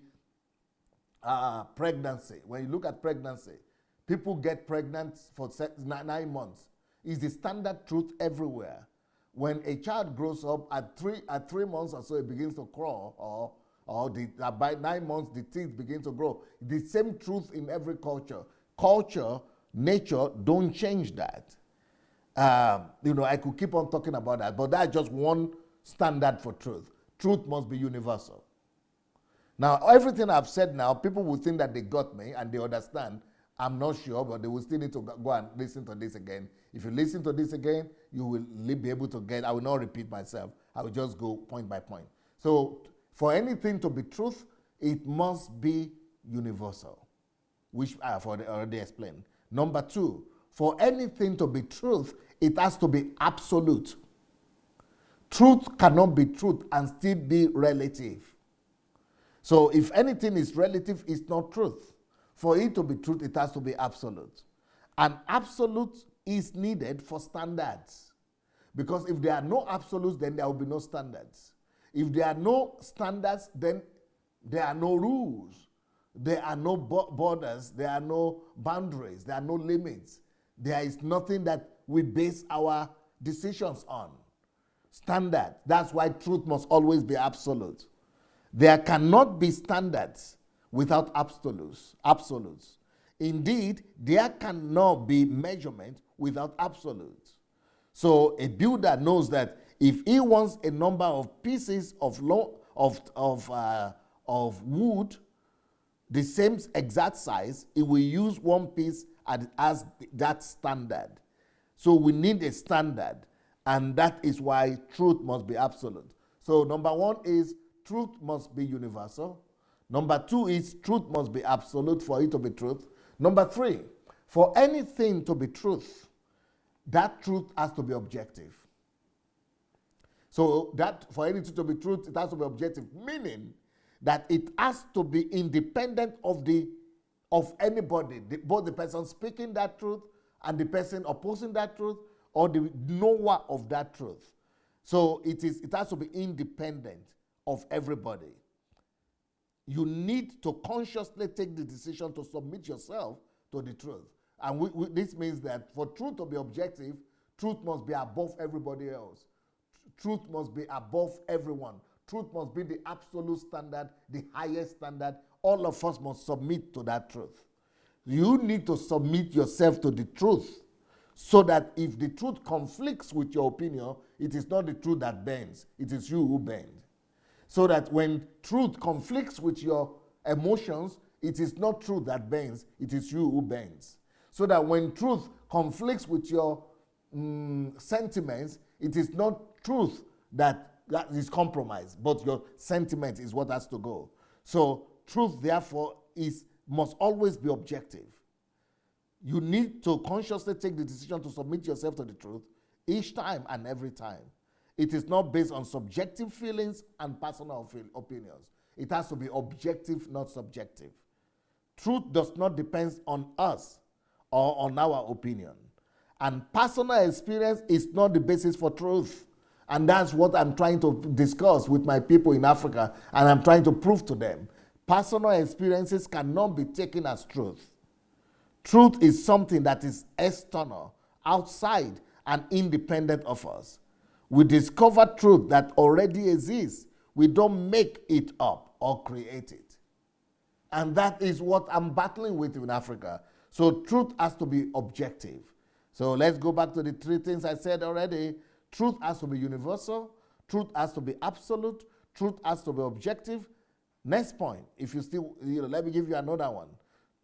pregnancy. When you look at pregnancy, People get pregnant for 9 months. It's the standard truth everywhere. When a child grows up at 3 months or so, it begins to crawl, or by 9 months the teeth begin to grow. The same truth in every culture. Culture, nature don't change that. I could keep on talking about that, but that's just one standard for truth. Truth must be universal. Now, everything I've said now, people will think that they got me and they understand. I'm not sure, but they will still need to go and listen to this again. If you listen to this again, you will be able to get, I will not repeat myself. I will just go point by point. So, for anything to be truth, it must be universal, which I have already explained. Number two, for anything to be truth, it has to be absolute. Truth cannot be truth and still be relative. So if anything is relative, it's not truth. For it to be truth, it has to be absolute. And absolute is needed for standards. Because if there are no absolutes, then there will be no standards. If there are no standards, then there are no rules. There are no borders. There are no boundaries. There are no limits. There is nothing that we base our decisions on. Standard. That's why truth must always be absolute. There cannot be standards without absolutes. Indeed, there cannot be measurement without absolutes. So a builder knows that if he wants a number of pieces of wood, the same exact size, he will use one piece as that standard. So we need a standard, and that is why truth must be absolute. So number one is truth must be universal. Number two is truth must be absolute for it to be truth. Number three, for anything to be truth, that truth has to be objective. So that for anything to be truth, it has to be objective, meaning that it has to be independent of anybody, both the person speaking that truth and the person opposing that truth, or the knower of that truth. So it has to be independent of everybody. You need to consciously take the decision to submit yourself to the truth. And this means that for truth to be objective, truth must be above everybody else. Truth must be above everyone. Truth must be the absolute standard, the highest standard. All of us must submit to that truth. You need to submit yourself to the truth so that if the truth conflicts with your opinion, it is not the truth that bends, it is you who bend. So that when truth conflicts with your emotions, it is not truth that bends, it is you who bends. So that when truth conflicts with your sentiments, it is not truth that is compromised, but your sentiment is what has to go. So truth, therefore, must always be objective. You need to consciously take the decision to submit yourself to the truth each time and every time. It is not based on subjective feelings and personal opinions. It has to be objective, not subjective. Truth does not depend on us or on our opinion. And personal experience is not the basis for truth. And that's what I'm trying to discuss with my people in Africa, and I'm trying to prove to them. Personal experiences cannot be taken as truth. Truth is something that is external, outside, and independent of us. We discover truth that already exists. We don't make it up or create it. And that is what I'm battling with in Africa. So truth has to be objective. So let's go back to the three things I said already. Truth has to be universal. Truth has to be absolute. Truth has to be objective. Next point, if you still, let me give you another one.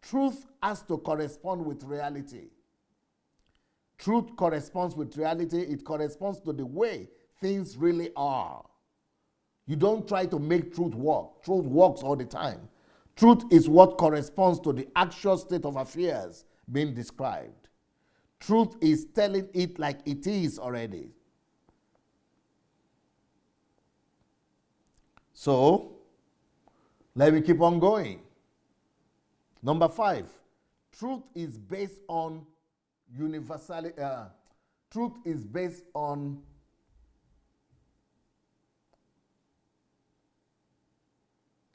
Truth has to correspond with reality. Truth corresponds with reality. It corresponds to the way things really are. You don't try to make truth work. Truth works all the time. Truth is what corresponds to the actual state of affairs being described. Truth is telling it like it is already. So, let me keep on going. Number 5, truth is based on universality. Truth is based on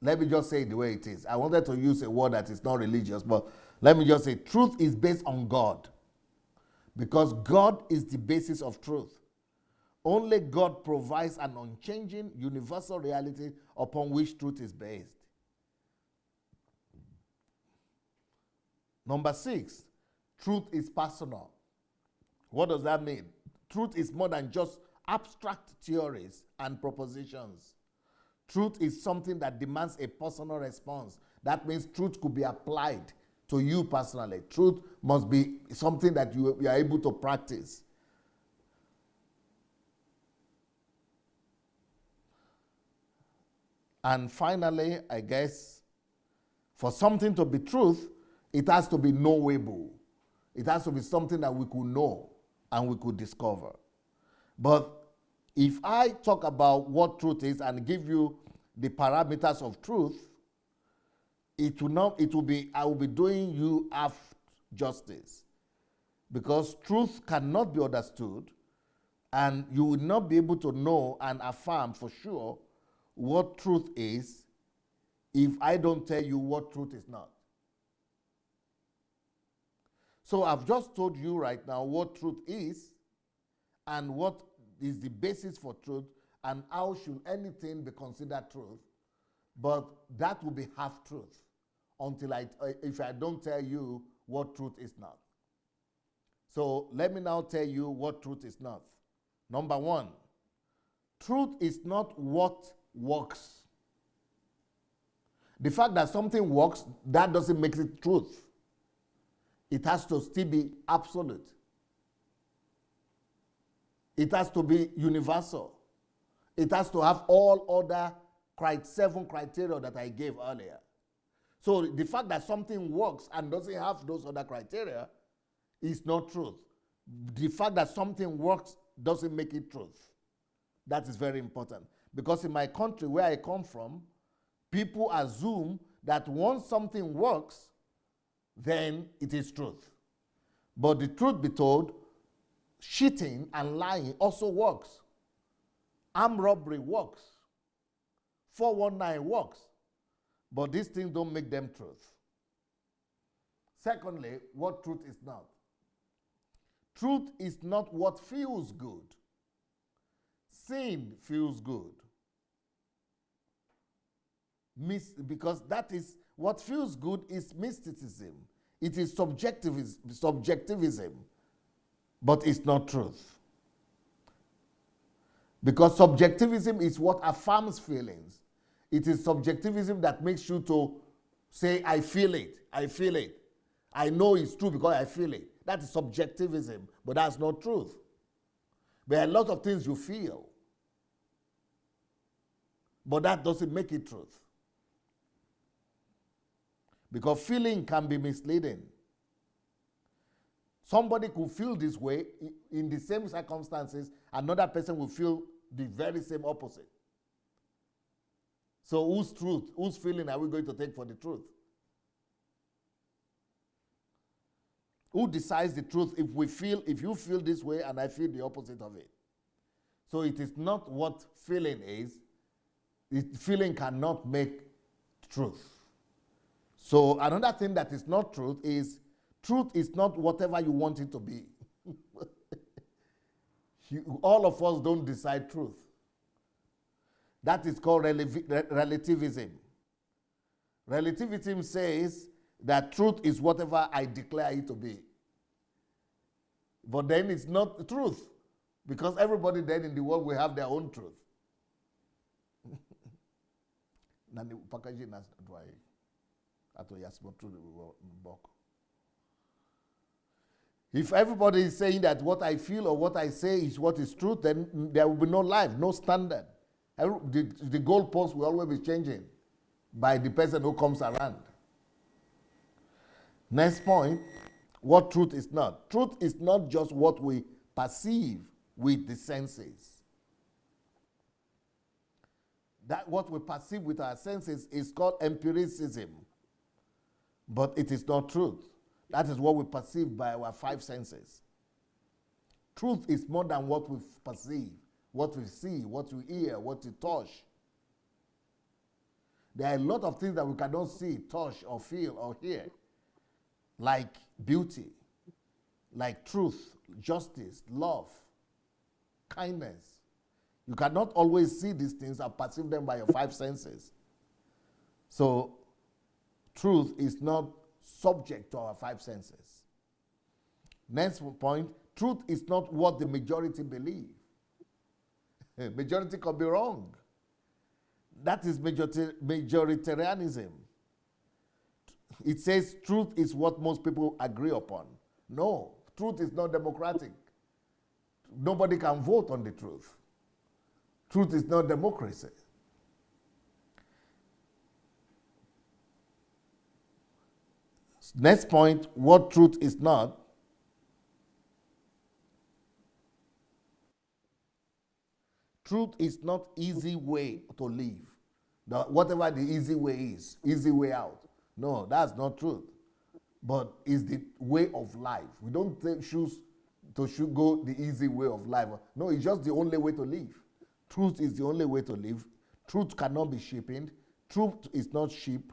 let me just say it the way it is. I wanted to use a word that is not religious, but let me just say truth is based on God. Because God is the basis of truth. Only God provides an unchanging, universal reality upon which truth is based. Number 6, truth is personal. What does that mean? Truth is more than just abstract theories and propositions. Truth is something that demands a personal response. That means truth could be applied to you personally. Truth must be something that you are able to practice. And finally, I guess, for something to be truth, it has to be knowable. It has to be something that we could know and we could discover. But if I talk about what truth is and give you the parameters of truth, I will be doing you half justice. Because truth cannot be understood, and you will not be able to know and affirm for sure what truth is if I don't tell you what truth is not. So I've just told you right now what truth is and what is the basis for truth and how should anything be considered truth. But that will be half truth until if I don't tell you what truth is not. So let me now tell you what truth is not. Number 1, truth is not what works. The fact that something works, that doesn't make it truth. It has to still be absolute. It has to be universal. It has to have all other 7 criteria that I gave earlier. So the fact that something works and doesn't have those other criteria is not truth. The fact that something works doesn't make it truth. That is very important. Because in my country, where I come from, people assume that once something works, then it is truth. But the truth be told, cheating and lying also works. Armed robbery works. 419 works. But these things don't make them truth. Secondly, what truth is not. Truth is not what feels good. Sin feels good. Because that is what feels good is mysticism. It is subjectivism, but it's not truth. Because subjectivism is what affirms feelings. It is subjectivism that makes you to say, I feel it, I feel it. I know it's true because I feel it. That is subjectivism, but that's not truth. There are a lot of things you feel, but that doesn't make it truth. Because feeling can be misleading. Somebody could feel this way in the same circumstances, another person will feel the very same opposite. So whose feeling are we going to take for the truth? Who decides the truth if you feel this way and I feel the opposite of it? So it is not what feeling is. Feeling cannot make truth. So another thing that is not truth is not whatever you want it to be. All of us don't decide truth. That is called relativism. Relativism says that truth is whatever I declare it to be. But then it's not the truth, because everybody then in the world will have their own truth. If everybody is saying that what I feel or what I say is what is truth, then there will be no life, no standard. The goalposts will always be changing by the person who comes around. Next point, what truth is not. Truth is not just what we perceive with the senses. That what we perceive with our senses is called empiricism, but it is not truth. That is what we perceive by our 5 senses. Truth is more than what we perceive, what we see, what we hear, what we touch. There are a lot of things that we cannot see, touch, or feel, or hear, like beauty, like truth, justice, love, kindness. You cannot always see these things and perceive them by your five senses. So, truth is not subject to our five senses. Next point, truth is not what the majority believe. Majority can be wrong. That is majoritarianism. It says truth is what most people agree upon. No, truth is not democratic. Nobody can vote on the truth. Truth is not democracy. Next point, what truth is not. Truth is not easy way to live. Whatever the easy way is, easy way out. No, that's not truth. But it's the way of life. We don't choose to go the easy way of life. No, it's just the only way to live. Truth is the only way to live. Truth cannot be cheapened. Truth is not cheap.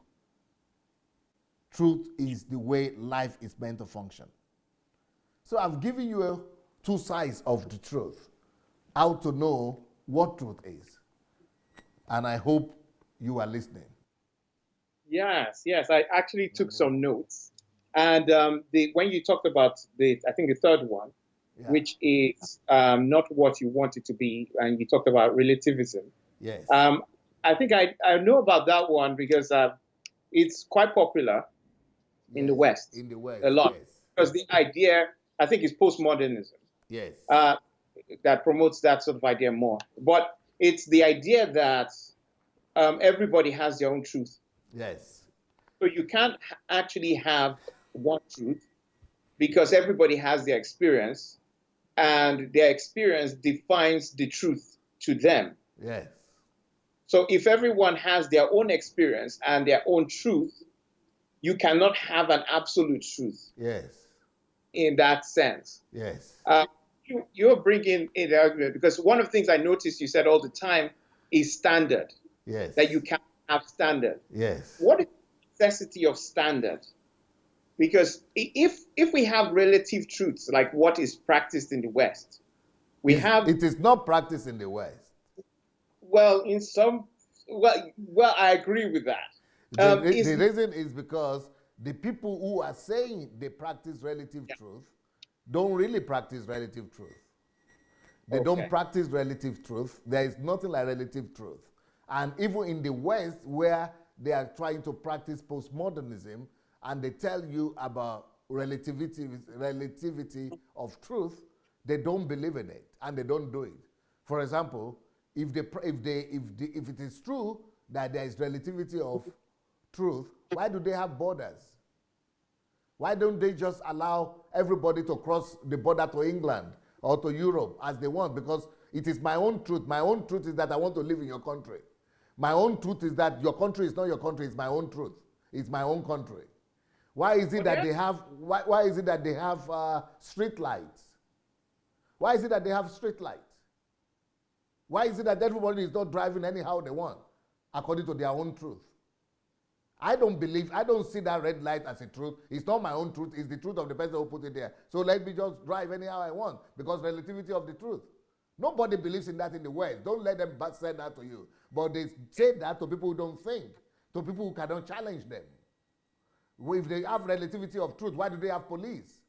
Truth is the way life is meant to function. So I've given you two sides of the truth, how to know what truth is. And I hope you are listening. Yes, I actually took some notes. And when you talked about I think the third one, which is not what you want it to be, and you talked about relativism. Yes. I think I know about that one because it's quite popular in the West. In the West, a lot. Yes. Because the idea, I think, is postmodernism. Yes. That promotes that sort of idea more. But it's the idea that everybody has their own truth. Yes. So you can't actually have one truth because everybody has their experience, and their experience defines the truth to them. Yes. So if everyone has their own experience and their own truth, you cannot have an absolute truth. Yes. In that sense. Yes. You're bringing in the argument because one of the things I noticed you said all the time is standard. Yes. That you can't have standard. Yes. What is the necessity of standard? Because if we have relative truths like what is practiced in the West, it is not practiced in the West. Well, in some, I agree with that. The reason is because the people who are saying they practice relative truth don't really practice relative truth. They don't practice relative truth. There is nothing like relative truth. And even in the West, where they are trying to practice postmodernism, and they tell you about relativity of truth, they don't believe in it, and they don't do it. For example, if it is true that there is relativity of truth, why do they have borders? Why don't they just allow everybody to cross the border to England or to Europe as they want? Because it is my own truth. My own truth is that I want to live in your country. My own truth is that your country is not your country. It's my own truth. It's my own country. Why is it that they have? Why is it that they have street lights? Why is it that they have street lights? Why is it that everybody is not driving anyhow they want, according to their own truth? I don't see that red light as a truth. It's not my own truth. It's the truth of the person who put it there. So let me just drive anyhow I want because relativity of the truth. Nobody believes in that in the West. Don't let them say that to you. But they say that to people who don't think, to people who cannot challenge them. If they have relativity of truth, why do they have police?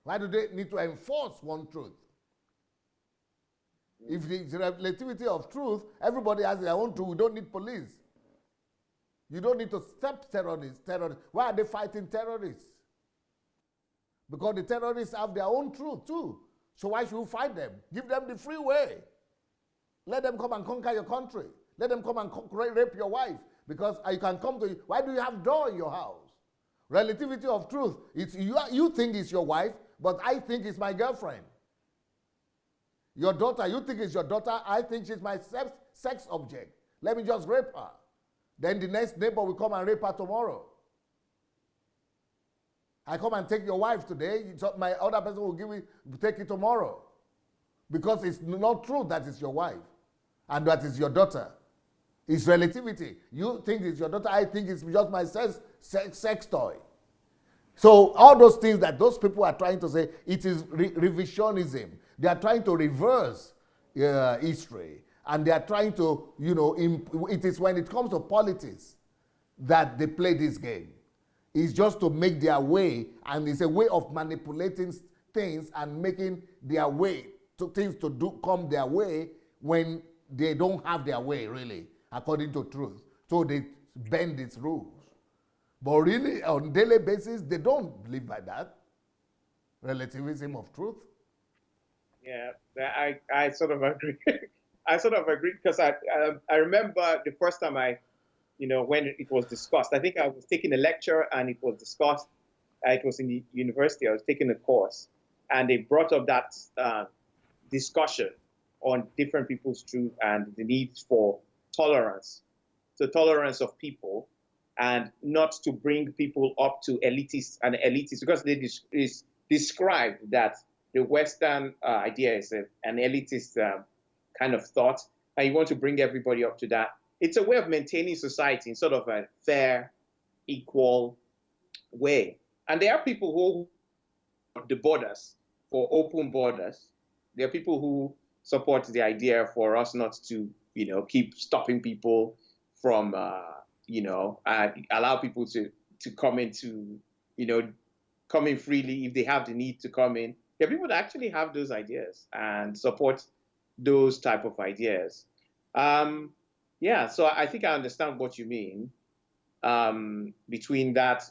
Why do they need to enforce one truth? If the relativity of truth, everybody has their own truth. We don't need police. You don't need to stop terrorists. Why are they fighting terrorists? Because the terrorists have their own truth too. So why should you fight them? Give them the free way. Let them come and conquer your country. Let them come and rape your wife. Because you can come to you. Why do you have door in your house? Relativity of truth. It's you think it's your wife, but I think it's my girlfriend. Your daughter, you think it's your daughter, I think she's my sex object. Let me just rape her. Then the next neighbor will come and rape her tomorrow. I come and take your wife today, my other person will take it tomorrow. Because it's not true that it's your wife and that it's your daughter. It's relativity. You think it's your daughter, I think it's just my sex toy. So all those things that those people are trying to say, it is revisionism. They are trying to reverse history. And they are trying to, it is when it comes to politics that they play this game. It's just to make their way, and it's a way of manipulating things and making their way to things to come their way when they don't have their way, really, according to truth. So they bend its rules. But really, on a daily basis, they don't live by that. Relativism of truth. Yeah, I sort of agree. I sort of agree because I remember the first time when it was discussed. I think I was taking a lecture and it was discussed. It was in the university. I was taking a course, and they brought up that discussion on different people's truth and the need for tolerance, the tolerance of people, and not to bring people up to elitists because they described that the Western idea is an elitist kind of thought, and you want to bring everybody up to that. It's a way of maintaining society in sort of a fair, equal way. And there are people who the borders, for open borders. There are people who support the idea for us not to, keep stopping people from, allow people to come into, come in freely if they have the need to come in. There are people that actually have those ideas and support those type of ideas. So I think I understand what you mean between that,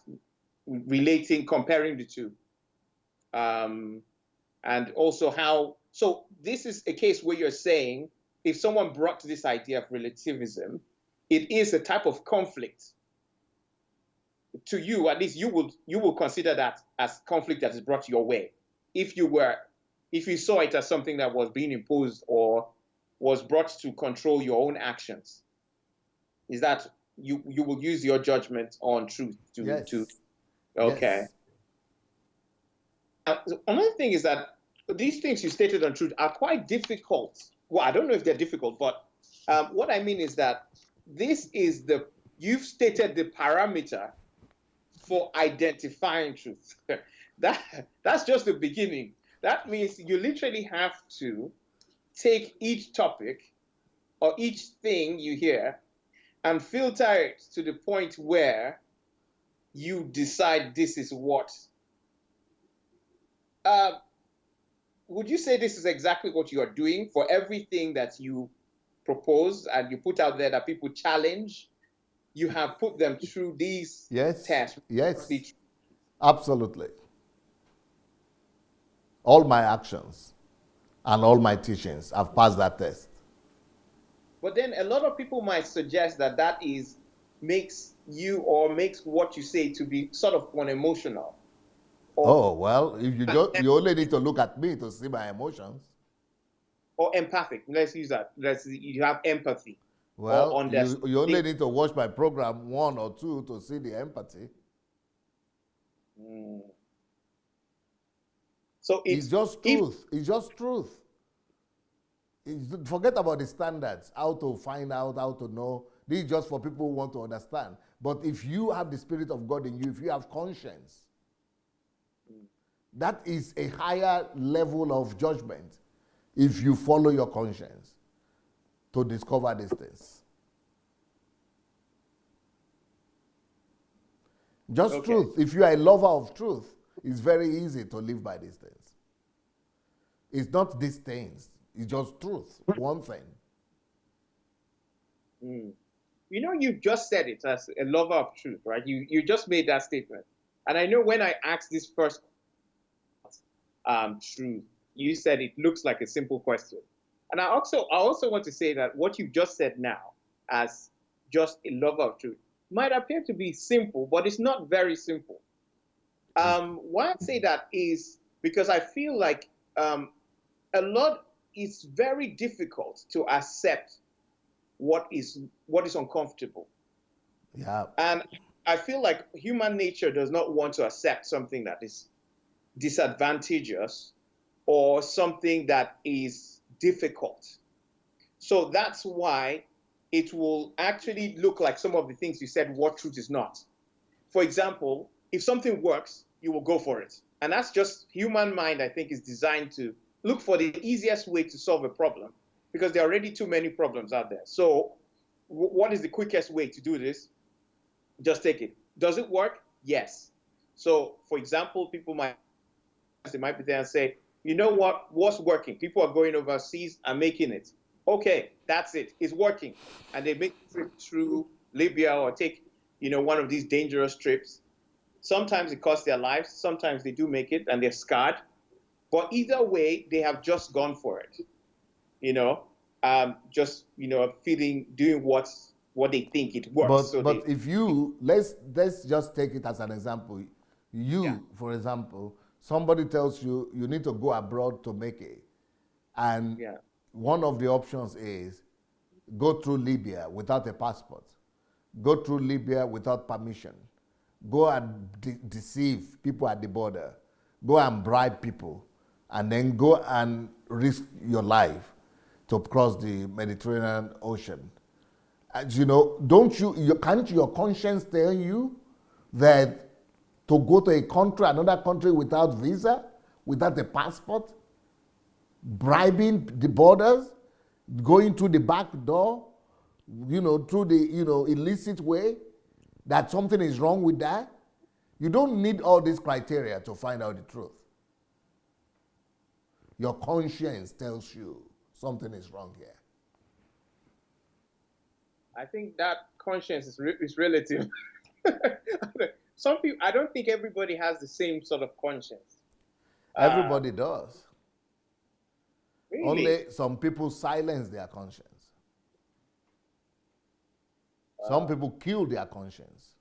comparing the two. And also how, so this is a case where you're saying if someone brought this idea of relativism, it is a type of conflict. To you, at least you will consider that as conflict that is brought your way. If you saw it as something that was being imposed or was brought to control your own actions, is that you will use your judgment on truth to yes. Okay. Yes. Another thing is that these things you stated on truth are quite difficult. Well, I don't know if they're difficult, but what I mean is that you've stated the parameter for identifying truth. That's just the beginning. That means you literally have to take each topic or each thing you hear and filter it to the point where you decide this is what. Would you say this is exactly what you are doing for everything that you propose and you put out there that people challenge? You have put them through these tests. Yes, absolutely. All my actions and all my teachings have passed that test. But then a lot of people might suggest that makes what you say to be sort of unemotional. Well, if you only need to look at me to see my emotions. Or empathic. Let's use that. You have empathy. Well, you only need to watch my program 1 or 2 to see the empathy. So it's just truth. It's just truth. Forget about the standards, how to find out, how to know. This is just for people who want to understand. But if you have the Spirit of God in you, if you have conscience, that is a higher level of judgment if you follow your conscience to discover these things. Just truth. If you are a lover of truth, it's very easy to live by these things. It's not these things. It's just truth. One thing. You just said it as a lover of truth, right? You just made that statement. And I know when I asked this first truth, you said it looks like a simple question. And I also want to say that what you just said now as just a lover of truth might appear to be simple, but it's not very simple. Why I say that is because I feel like it's very difficult to accept what is uncomfortable. Yeah. And I feel like human nature does not want to accept something that is disadvantageous or something that is difficult. So that's why it will actually look like some of the things you said what truth is not. For example, if something works, you will go for it. And that's just human mind, I think, is designed to look for the easiest way to solve a problem because there are already too many problems out there. So what is the quickest way to do this? Just take it. Does it work? Yes. So, for example, people might be there and say, you know what? What's working? People are going overseas and making it. Okay, that's it. It's working. And they make a trip through Libya or take, one of these dangerous trips. Sometimes it costs their lives. Sometimes they do make it and they're scarred. But either way, they have just gone for it. Just feeling, doing what they think it works. But if you let's just take it as an example. You, for example, somebody tells you you need to go abroad to make it, and one of the options is go through Libya without a passport, go through Libya without permission, go and deceive people at the border, go and bribe people, and then go and risk your life to cross the Mediterranean Ocean. As can't your conscience tell you that to go to another country without visa, without a passport, bribing the borders, going through the back door, through the, illicit way, that something is wrong with that? You don't need all these criteria to find out the truth. Your conscience tells you something is wrong here. I think that conscience is relative. Some people, I don't think everybody has the same sort of conscience. Everybody does. Really? Only some people silence their conscience. Some people kill their conscience.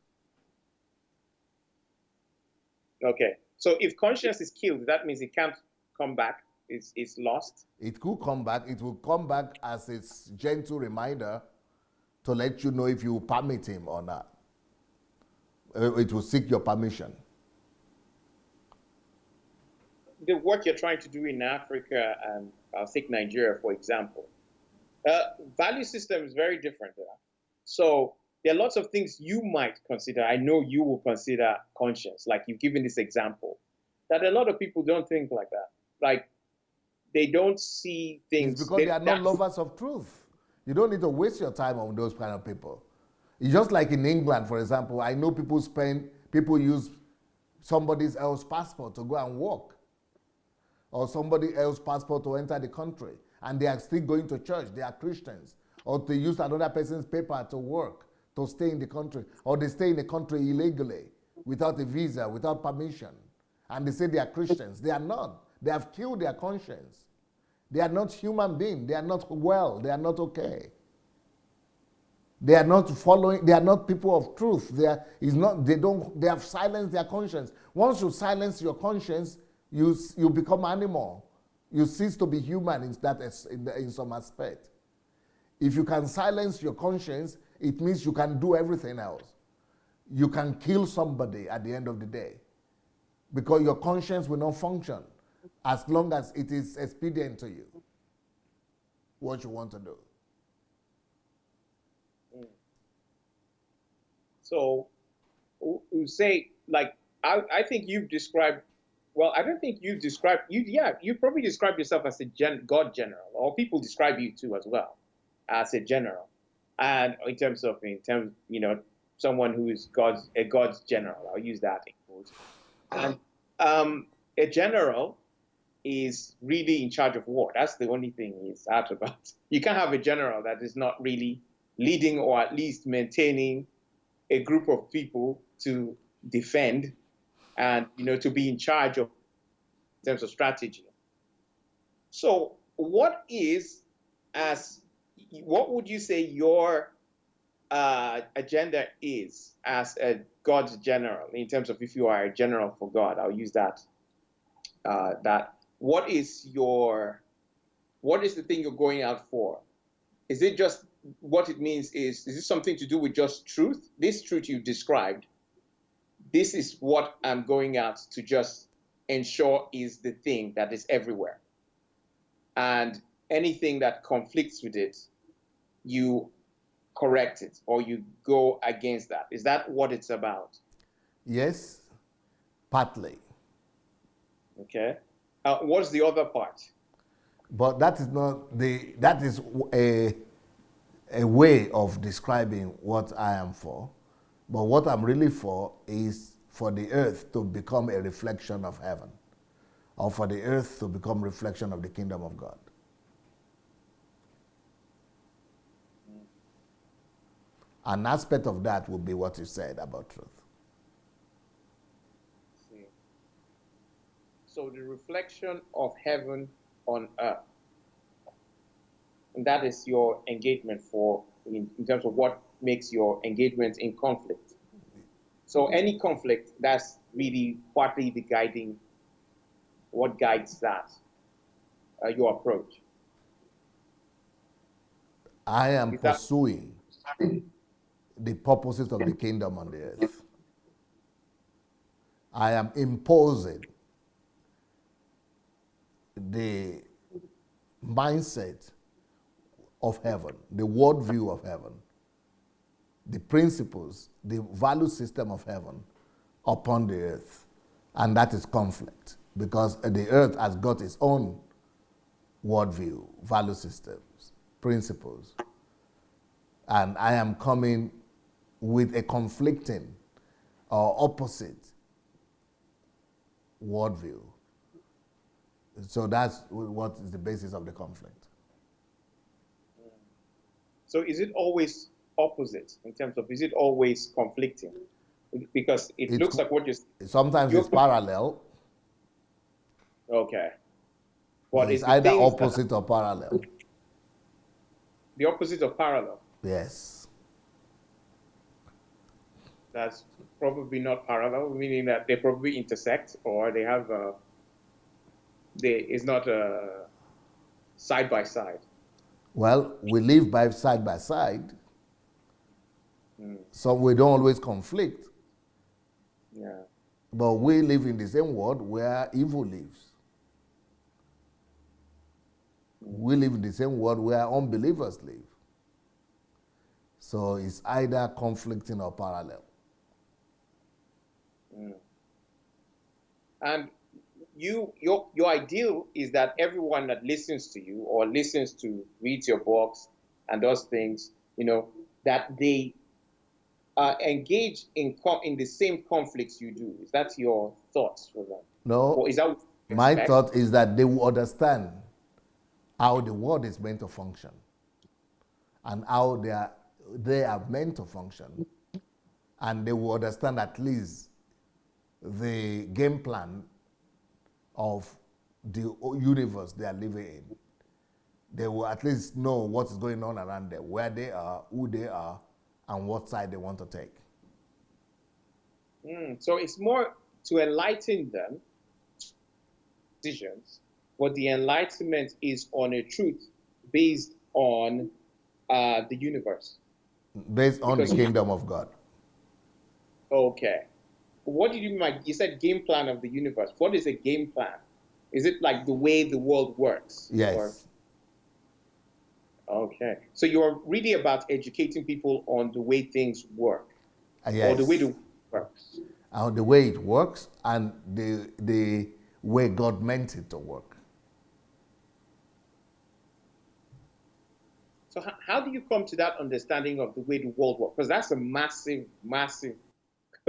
Okay. So if conscience is killed, that means it can't come back. It's lost. It could come back. It will come back as its gentle reminder to let you know if you permit him or not. It will seek your permission. The work you're trying to do in Africa, and I'll take Nigeria, for example, value system is very different there. So there are lots of things you might consider. I know you will consider conscience, like you've given this example, that a lot of people don't think like that. Like they don't see things. It's because they are not lovers of truth. You don't need to waste your time on those kind of people. It's just like in England, for example, I know people use somebody else's passport to go and work, or somebody else's passport to enter the country, and they are still going to church. They are Christians. Or they use another person's paper to work, to stay in the country, or they stay in the country illegally, without a visa, without permission, and they say they are Christians. They are not. They have killed their conscience. They are not human beings. They are not well. They are not okay. They are not following. They are not people of truth. They have silenced their conscience. Once you silence your conscience, you become animal. You cease to be human in some aspect. If you can silence your conscience, it means you can do everything else. You can kill somebody at the end of the day, because your conscience will not function as long as it is expedient to you what you want to do. So you say, like, I think you've described, well, I don't think you've described, you probably describe yourself as a God general, or people describe you too as well, as a general. And in terms, someone who is a God's general, I'll use that in quotes. And a general is really in charge of war. That's the only thing he's out about. You can't have a general that is not really leading or at least maintaining a group of people to defend and, to be in charge of in terms of strategy. So what would you say your agenda is as a God's general, in terms of if you are a general for God? I'll use that. What is the thing you're going out for? Is it just what it means is this something to do with just truth? This truth you've described, this is what I'm going out to just ensure is the thing that is everywhere. And anything that conflicts with it, you correct it or you go against that. Is that what it's about? Yes, partly. Okay. What's the other part? But that is not the, that is a way of describing what I am for. But what I'm really for is for the earth to become a reflection of heaven, or for the earth to become reflection of the kingdom of God. An aspect of that would be what you said about truth. See. So the reflection of heaven on earth. And that is your engagement for, in terms of what makes your engagement in conflict. So any conflict, that's really partly the guiding, what guides that, your approach. I am pursuing the purposes of the kingdom on the earth. I am imposing the mindset of heaven, the worldview of heaven, the principles, the value system of heaven upon the earth. And that is conflict, because the earth has got its own worldview, value systems, principles. And I am coming with a conflicting or opposite worldview. So that's what is the basis of the conflict. So is it always opposite in terms of, is it always conflicting? Because it looks like what sometimes it's parallel. Okay. But it's either opposite or parallel. The opposite of parallel? Yes. That's probably not parallel, meaning that they probably intersect, or they have it's not side by side. Well, we live by side, so we don't always conflict. Yeah. But we live in the same world where evil lives. We live in the same world where unbelievers live. So it's either conflicting or parallel. And your ideal is that everyone that listens to you or reads your books and does things, that they engage in the same conflicts you do. Is that your thoughts for them? No. Or is that my thought is that they will understand how the world is meant to function and how they are meant to function, and they will understand at least the game plan of the universe they are living in. They will at least know what is going on around them, where they are, who they are, and what side they want to take. So it's more to enlighten them decisions, but the enlightenment is on a truth based on the universe. Based on the kingdom of God. Okay. What did you mean by, you said game plan of the universe? What is a game plan? Is it like the way the world works? Yes. Okay. So you're really about educating people on the way things work. Yes. Or the way it works. The way it works and the way God meant it to work. So how do you come to that understanding of the way the world works? Because that's a massive, massive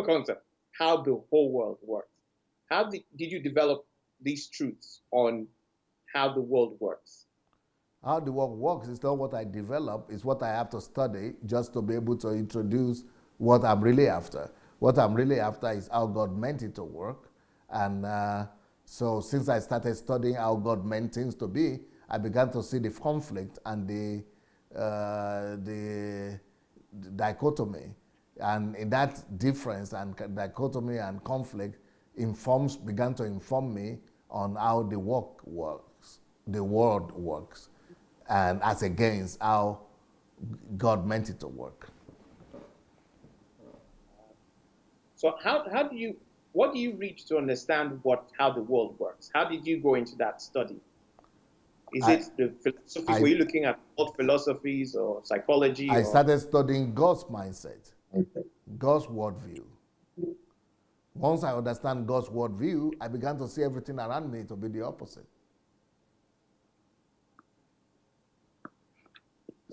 concept. How the whole world works. How did you develop these truths on how the world works? How the world works is not what I develop, it's what I have to study just to be able to introduce what I'm really after. What I'm really after is how God meant it to work. And so since I started studying how God meant things to be, I began to see the conflict and the dichotomy. And in that difference and dichotomy and conflict began to inform me on how the world works, and as against how God meant it to work. So what do you reach to understand how the world works? How did you go into that study? Is I, it the philosophy? I, Were you looking at old philosophies or psychology I or? started studying God's mindset, God's worldview. Once I understand God's worldview, I began to see everything around me to be the opposite.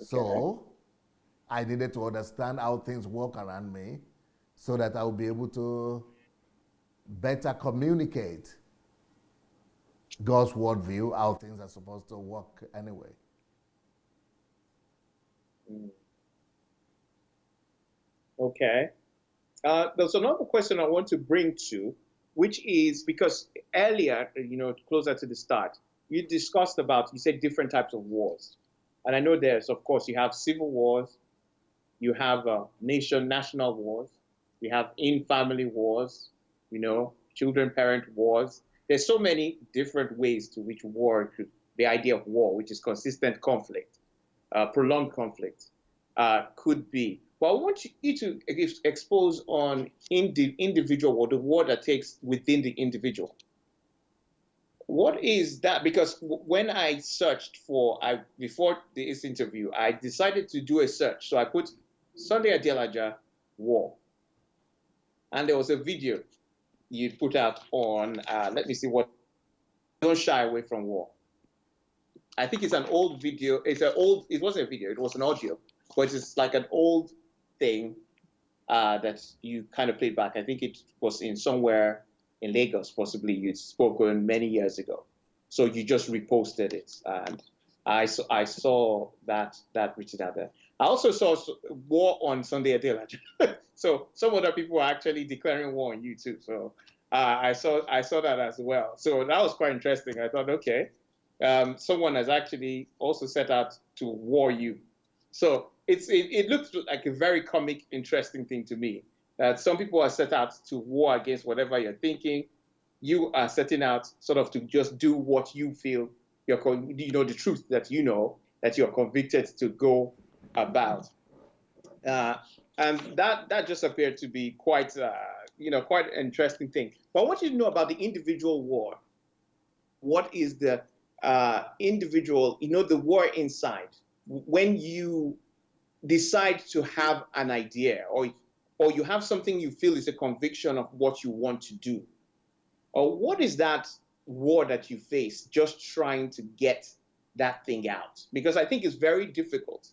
So I needed to understand how things work around me so that I will be able to better communicate God's worldview, how things are supposed to work anyway. Okay. There's another question I want to bring to, which is because earlier, closer to the start, you discussed about, you said different types of wars. And I know there's, of course, you have civil wars, you have national wars, you have in-family wars, children-parent wars. There's so many different ways to which war, the idea of war, which is consistent conflict, prolonged conflict, could be. But I want you to expose on individual war, the war that takes within the individual. What is that? Because when I searched before this interview, I decided to do a search. So I put Sunday Adelaja war. And there was a video you put out on, let me see what, don't shy away from war. I think it's an old video. It wasn't a video, it was an audio, but it's like an old thing that you kind of played back. I think it was in somewhere in Lagos, possibly you'd spoken many years ago. So you just reposted it, and I saw that written out there. I also saw war on Sunday Adelaja. So some other people are actually declaring war on you too. So I saw that as well. So that was quite interesting. I thought, okay, someone has actually also set out to war you. So it looks like a very comic, interesting thing to me. That some people are set out to war against whatever you're thinking. You are setting out sort of to just do what you feel the truth that that you're convicted to go about. And that just appeared to be quite quite an interesting thing. But I want you to know about the individual war. What is the individual, the war inside? When you decide to have an idea or you have something you feel is a conviction of what you want to do, or what is that war that you face just trying to get that thing out? Because I think it's very difficult.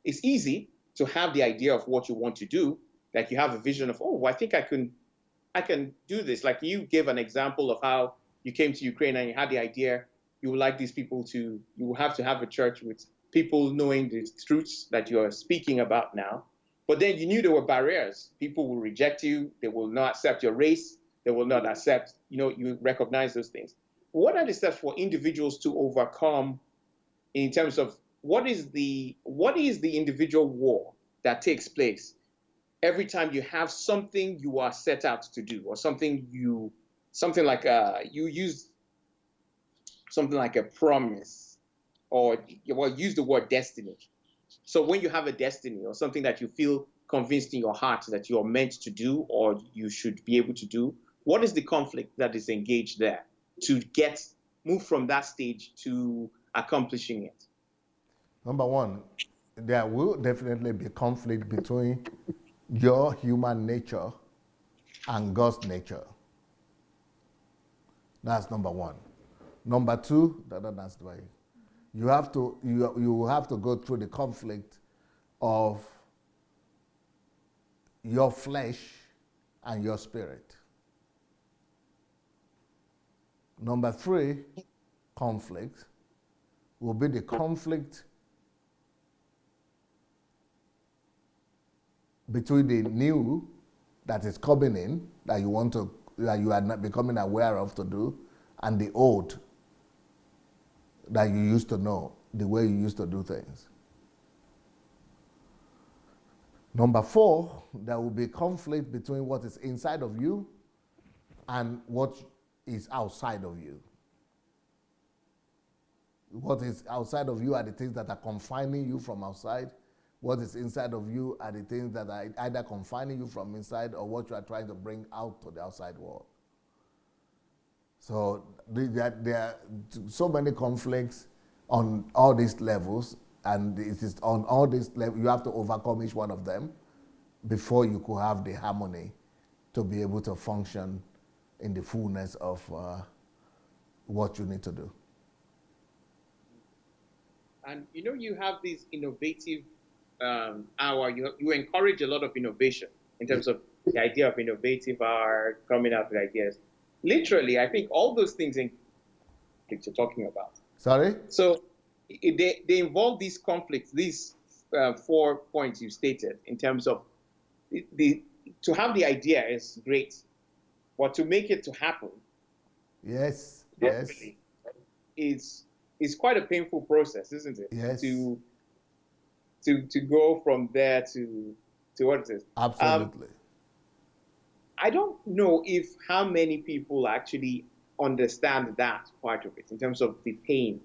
It's easy to have the idea of what you want to do, like you have a vision of, oh, I think I can do this. Like you gave an example of how you came to Ukraine and you had the idea you would like these people you will have to have a church with people knowing the truths that you're speaking about now. But then you knew there were barriers. People will reject you. They will not accept your race. They will not accept, you recognize those things. What are the steps for individuals to overcome in terms of what is the individual war that takes place every time you have something you are set out to do, or something like you use something like a promise, or use the word destiny. So when you have a destiny or something that you feel convinced in your heart that you're meant to do or you should be able to do, what is the conflict that is engaged there to move from that stage to accomplishing it? Number one, there will definitely be conflict between your human nature and God's nature. That's number one. Number two, that's the way. You have to go through the conflict of your flesh and your spirit. Number three, conflict will be the conflict between the new that is coming in that you are not becoming aware of to do, and the old that you used to know, the way you used to do things. Number four, there will be conflict between what is inside of you and what is outside of you. What is outside of you are the things that are confining you from outside. What is inside of you are the things that are either confining you from inside or what you are trying to bring out to the outside world. So there are so many conflicts on all these levels, and it is on all these levels, you have to overcome each one of them before you could have the harmony to be able to function in the fullness of what you need to do. And you have this innovative hour. You encourage a lot of innovation in terms of the idea of innovative hour, coming up with ideas. Literally, I think all those things in conflict you're talking about. Sorry? So they involve these conflicts, these 4 points you stated in terms of to have the idea is great, but to make it to happen, yes, is quite a painful process, isn't it? Yes. To go from there to what it is. Absolutely. I don't know if how many people actually understand that part of it in terms of the pain,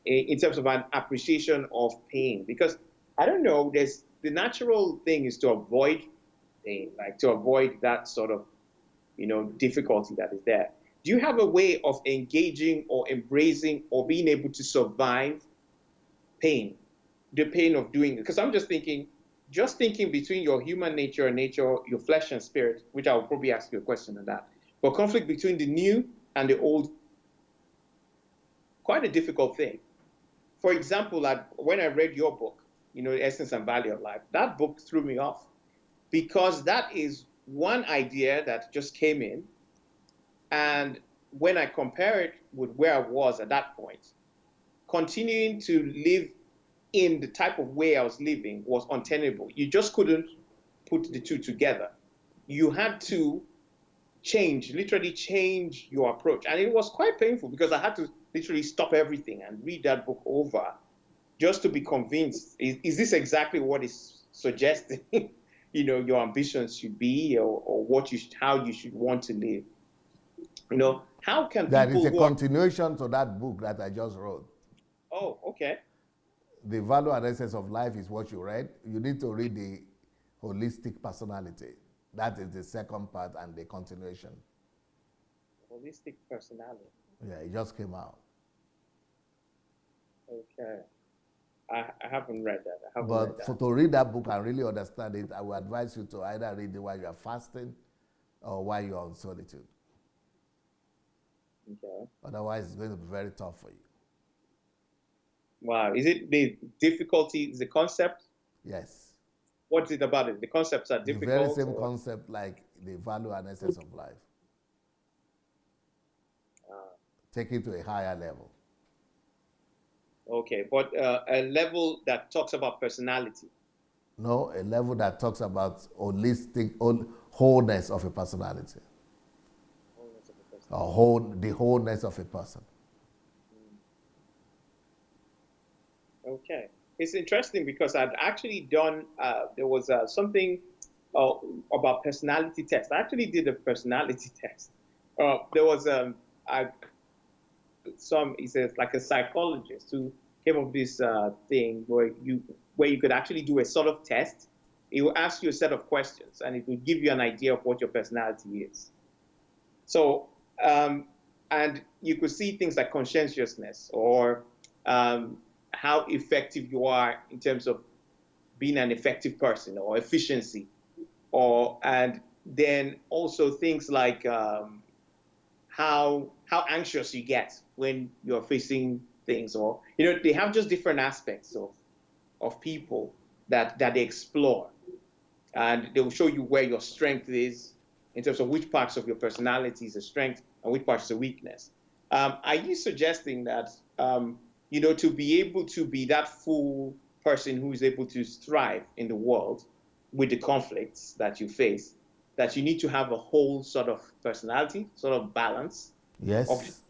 in terms of an appreciation of pain, because I don't know, there's the natural thing is to avoid pain, like to avoid that sort of difficulty that is there. Do you have a way of engaging or embracing or being able to survive pain, the pain of doing it? Because I'm just thinking between your human nature and nature, your flesh and spirit, which I will probably ask you a question on that, but conflict between the new and the old, quite a difficult thing. For example, like when I read your book, The Essence and Value of Life, that book threw me off because that is one idea that just came in. And when I compare it with where I was at that point, continuing to live in the type of way I was living was untenable. You just couldn't put the two together. You had to literally change your approach. And it was quite painful because I had to literally stop everything and read that book over just to be convinced, is this exactly what is suggesting, your ambitions should be, or how you should want to live? How can people... That is a continuation to that book that I just wrote. Oh, okay. The Value and Essence of Life is what you read. You need to read the Holistic Personality. That is the second part and the continuation. Holistic Personality. Yeah, it just came out. Okay. I haven't read that. To read that book and really understand it, I would advise you to either read it while you are fasting or while you are on solitude. Okay. Otherwise, it's going to be very tough for you. Wow. Is it the difficulty, is the concept? Yes. What's it about it? The concepts are difficult? The very same concept like the value and essence of life. Take it to a higher level. Okay, but a level that talks about personality. No, a level that talks about holistic wholeness of a personality. Wholeness of a personality. The wholeness of a person. Okay. It's interesting because I'd actually done, there was something about personality test. I actually did a personality test. There was he says like a psychologist who came up with this thing where you could actually do a sort of test. It will ask you a set of questions and it will give you an idea of what your personality is. So, and you could see things like conscientiousness or how effective you are in terms of being an effective person or efficiency, and then also things like how anxious you get when you're facing things, or they have just different aspects of people that they explore, and they will show you where your strength is in terms of which parts of your personality is a strength and which parts is a weakness. Are you suggesting that to be able to be that full person who is able to thrive in the world with the conflicts that you face, that you need to have a whole sort of personality, sort of balance? Yes.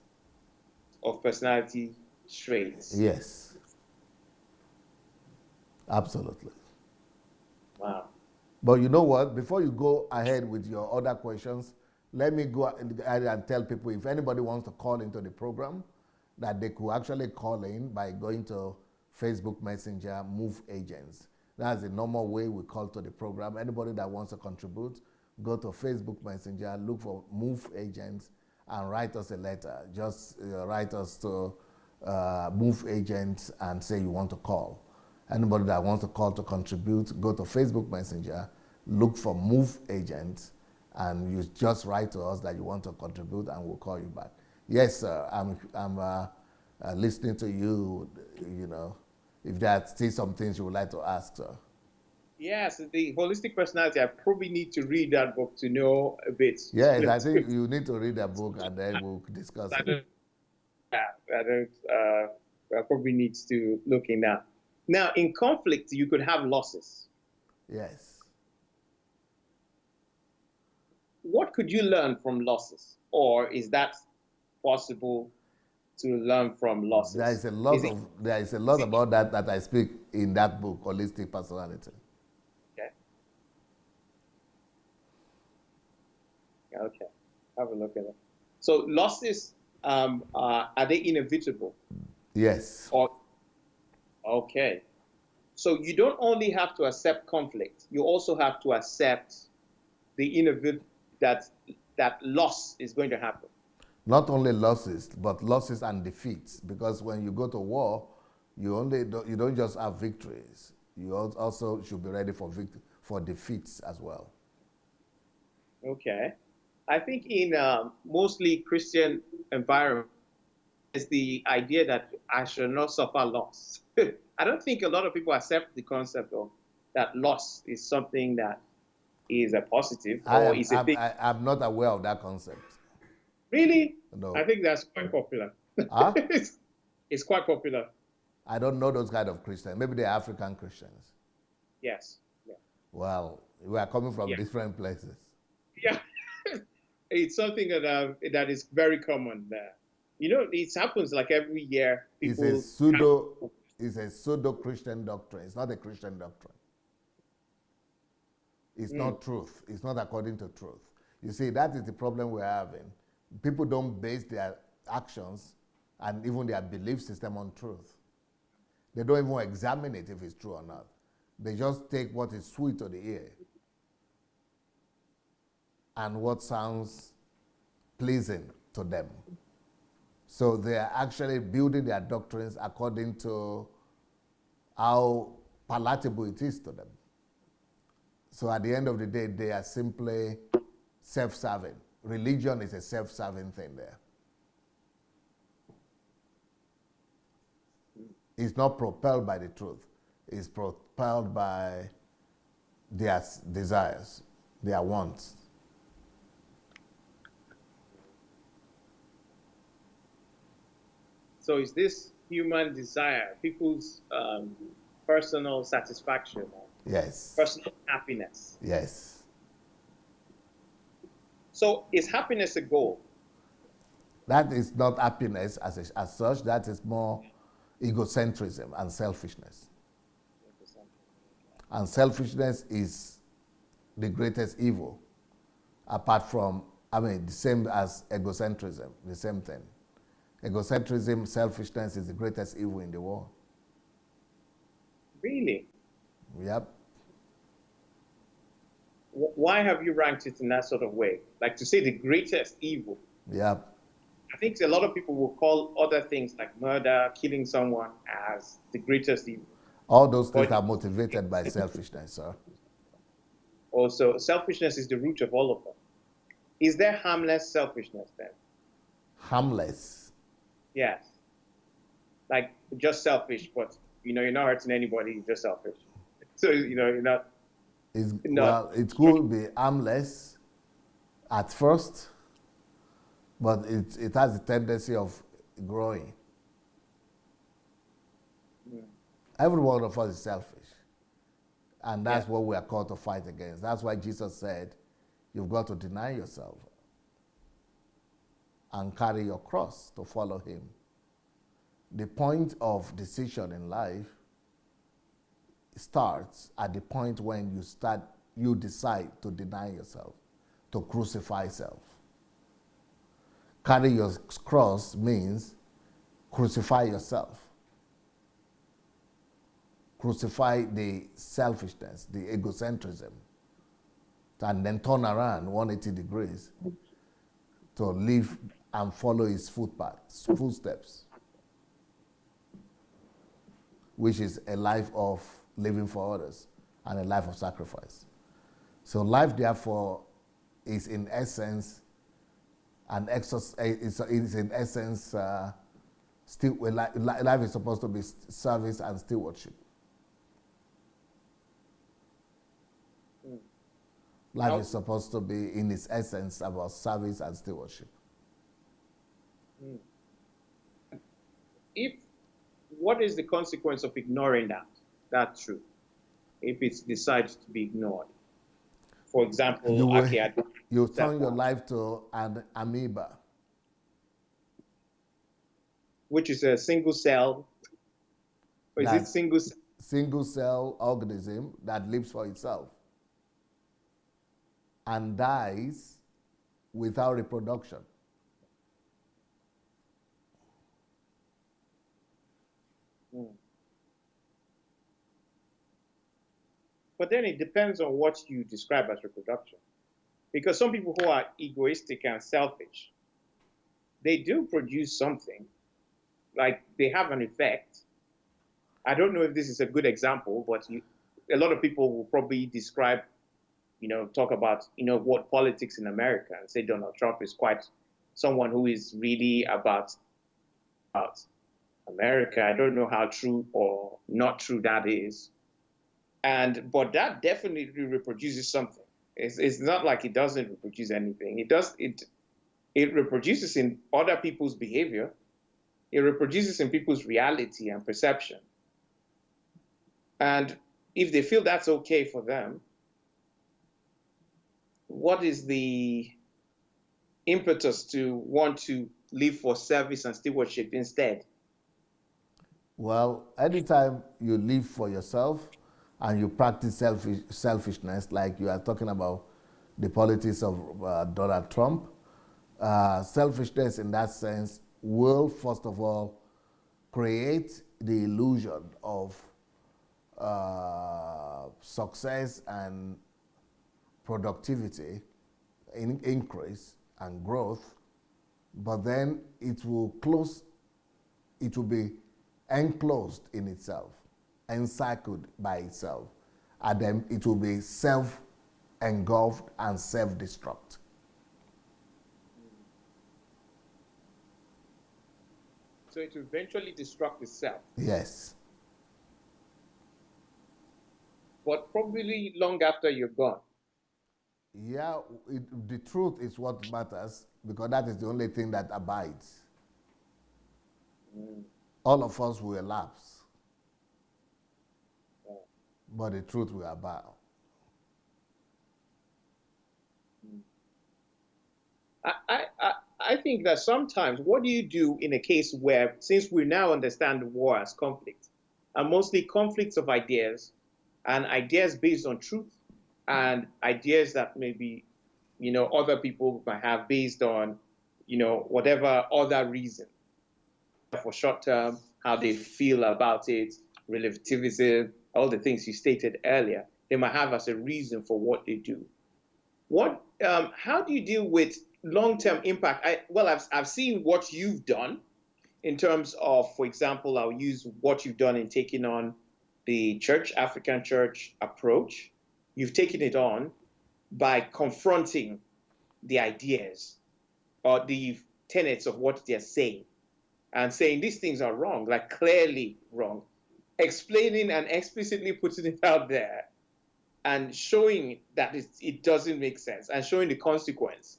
Of personality traits? Yes. Absolutely. Wow. But you know what? Before you go ahead with your other questions, let me go ahead and tell people, if anybody wants to call into the program, that they could actually call in by going to Facebook Messenger, Move Agents. That's the normal way we call to the program. Anybody that wants to contribute, go to Facebook Messenger, look for Move Agents, and write us a letter. Just write us to move agent and say you want to call. Anybody that wants to call to contribute, go to Facebook Messenger, look for move agent, and you just write to us that you want to contribute, and we'll call you back. Yes, sir, I'm listening to you, you know, if there are still some things you would like to ask, sir. Yes, the holistic personality. I probably need to read that book to know a bit. Yes, I think you need to read that book, and then we'll discuss it. I probably need to look in that. Now, in conflict, you could have losses. Yes. What could you learn from losses? Or is that possible to learn from losses? There is a lot about that I speak in that book, Holistic Personality. Okay, have a look at it. So losses, are they inevitable? Yes. Or okay, so you don't only have to accept conflict; you also have to accept the that loss is going to happen. Not only losses, but losses and defeats. Because when you go to war, you don't just have victories. You also should be ready for defeats as well. Okay. I think in mostly Christian environment, is the idea that I should not suffer loss. I don't think a lot of people accept the concept of that loss is something that is a positive or is a thing. I'm not aware of that concept. Really? No. I think that's quite popular. Huh? It's quite popular. I don't know those kind of Christians. Maybe they're African Christians. Yes. Yeah. Well, we are coming from different places. Yeah. It's something that is very common there. You know, it happens like every year. It's a pseudo Christian doctrine. It's not a Christian doctrine. It's not truth. It's not according to truth. You see, that is the problem we're having. People don't base their actions and even their belief system on truth. They don't even examine it if it's true or not. They just take what is sweet to the ear and what sounds pleasing to them. So they are actually building their doctrines according to how palatable it is to them. So at the end of the day, they are simply self-serving. Religion is a self-serving thing there. It's not propelled by the truth. It's propelled by their desires, their wants. So is this human desire, people's personal satisfaction, yes, personal happiness? Yes. So is happiness a goal? That is not happiness as such. That is more egocentrism and selfishness. And selfishness is the greatest evil, apart from, the same as egocentrism, the same thing. Egocentrism, selfishness is the greatest evil in the world. Really? Yep. Why have you ranked it in that sort of way? Like to say the greatest evil? Yep. I think a lot of people will call other things like murder, killing someone as the greatest evil. All those things are motivated by selfishness, sir. Also, selfishness is the root of all of them. Is there harmless selfishness then? Harmless? Yes. Like just selfish, but you're not hurting anybody, you're just selfish. So, you're not. Well, it could be harmless at first, but it has a tendency of growing. Every one of us is selfish. And that's what we are called to fight against. That's why Jesus said, you've got to deny yourself and carry your cross to follow him. The point of decision in life starts at the point when you decide to deny yourself, to crucify self. Carry your cross means crucify yourself. Crucify the selfishness, the egocentrism, and then turn around 180 degrees to live and follow his footsteps. which is a life of living for others and a life of sacrifice. So life, therefore, is in essence an exercise. Is in essence life is supposed to be service and stewardship. Life is supposed to be, in its essence, about service and stewardship. What is the consequence of ignoring that truth, if it's decided to be ignored? For example, you turn your life to an amoeba, which is a single cell. Or is it single cell? Single cell organism that lives for itself and dies without reproduction. But then it depends on what you describe as reproduction. Because some people who are egoistic and selfish, they do produce something, like they have an effect. I don't know if this is a good example, but a lot of people will probably describe, talk about, what politics in America, and say Donald Trump is quite someone who is really about America. I don't know how true or not true that is. But that definitely reproduces something. It's not like it doesn't reproduce anything. It reproduces in other people's behavior. It reproduces in people's reality and perception. And if they feel that's okay for them, what is the impetus to want to live for service and stewardship instead? Well, anytime you live for yourself and you practice selfishness, like you are talking about the politics of Donald Trump, selfishness in that sense will, first of all, create the illusion of success and productivity, increase and growth, but then it will be enclosed in itself, encircled by itself, and then it will be self-engulfed and self-destruct. So it will eventually destruct itself. Yes. But probably long after you're gone. Yeah, the truth is what matters, because that is the only thing that abides. All of us will lapse, but the truth will abide. I think that sometimes, what do you do in a case where, since we now understand war as conflict, and mostly conflicts of ideas, and ideas based on truth, and ideas that maybe, other people might have based on, whatever other reason, for short term, how they feel about it, relativism, all the things you stated earlier, they might have as a reason for what they do. How do you deal with long-term impact? I've seen what you've done in terms of, for example, I'll use what you've done in taking on the African church approach. You've taken it on by confronting the ideas or the tenets of what they're saying and saying these things are wrong, like clearly wrong, explaining and explicitly putting it out there and showing that it doesn't make sense and showing the consequence.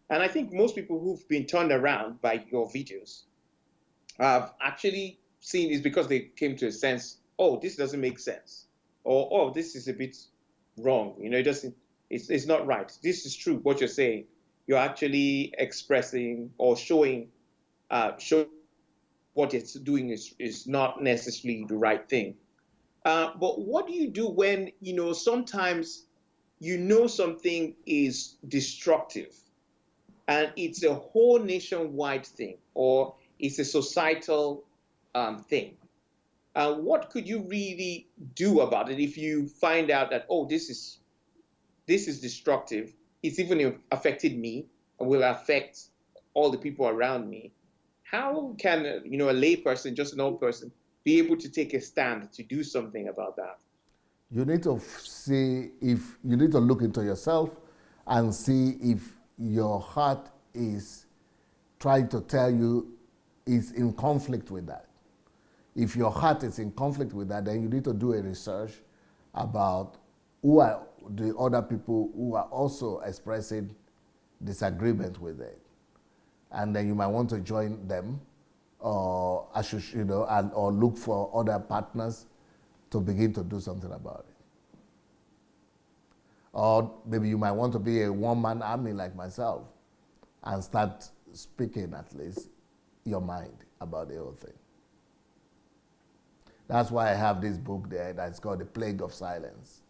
And I think most people who've been turned around by your videos have actually seen is because they came to a sense, oh, this doesn't make sense, or oh, this is a bit wrong. It's not right. This is true. What you're saying, you're actually expressing or showing what it's doing is not necessarily the right thing. But what do you do when, sometimes something is destructive and it's a whole nationwide thing or it's a societal thing? What could you really do about it if you find out that, oh, this is destructive, it's even affected me and will affect all the people around me? How can a lay person, just an old person, be able to take a stand to do something about that? You need to see if you need to look into yourself and see if your heart is trying to tell you is in conflict with that. If your heart is in conflict with that, then you need to do a research about who are the other people who are also expressing disagreement with it. And then you might want to join them or or look for other partners to begin to do something about it. Or maybe you might want to be a one-man army like myself and start speaking at least your mind about the whole thing. That's why I have this book there that's called The Plague of Silence.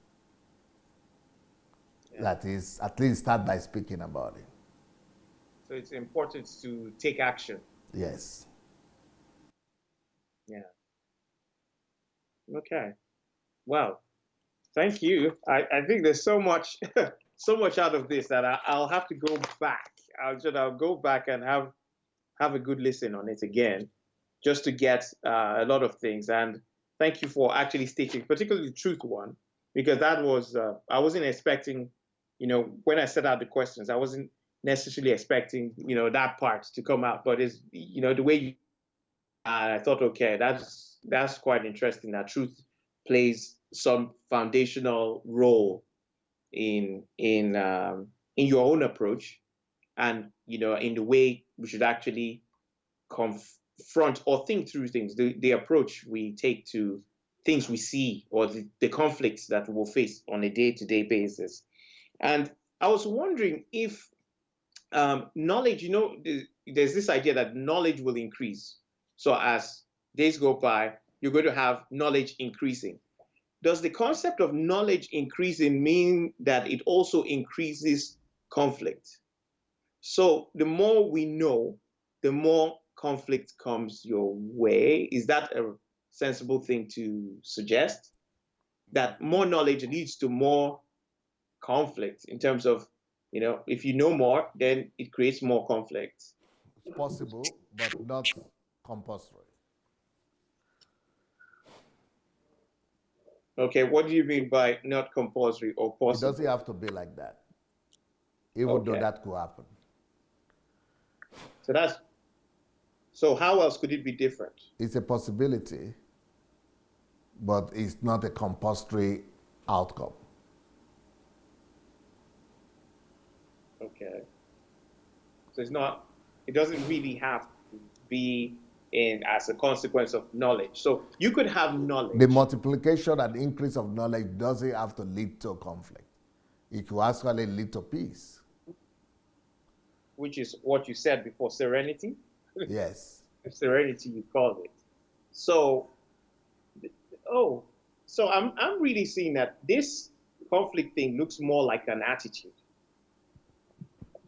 Yeah. That is, at least start by speaking about it. So it's important to take action. Yes. Yeah. Okay. Well, thank you. I think there's so much so much out of this that I'll have to go back. I'll go back and have a good listen on it again, just to get a lot of things. And thank you for actually stating, particularly the truth one, because that was I wasn't expecting, when I set out the questions, I wasn't necessarily expecting, that part to come out. But it's, the way you, I thought, okay, that's quite interesting. That truth plays some foundational role in your own approach, and in the way we should actually confront or think through things, the approach we take to things we see, or the conflicts that we'll face on a day-to-day basis. And I was wondering if knowledge, there's this idea that knowledge will increase. So as days go by, you're going to have knowledge increasing. Does the concept of knowledge increasing mean that it also increases conflict? So the more we know, the more conflict comes your way. Is that a sensible thing to suggest? That more knowledge leads to more conflict in terms of, if you know more, then it creates more conflict. It's possible, but not compulsory. Okay, what do you mean by not compulsory or possible? It doesn't have to be like that, even though that could happen. So how else could it be different? It's a possibility, but it's not a compulsory outcome. Okay. So it doesn't really have to be as a consequence of knowledge. So you could have knowledge. The multiplication and increase of knowledge doesn't have to lead to conflict. It could actually lead to peace. Which is what you said before, serenity? Yes. Serenity, you called it. So, so I'm really seeing that this conflict thing looks more like an attitude.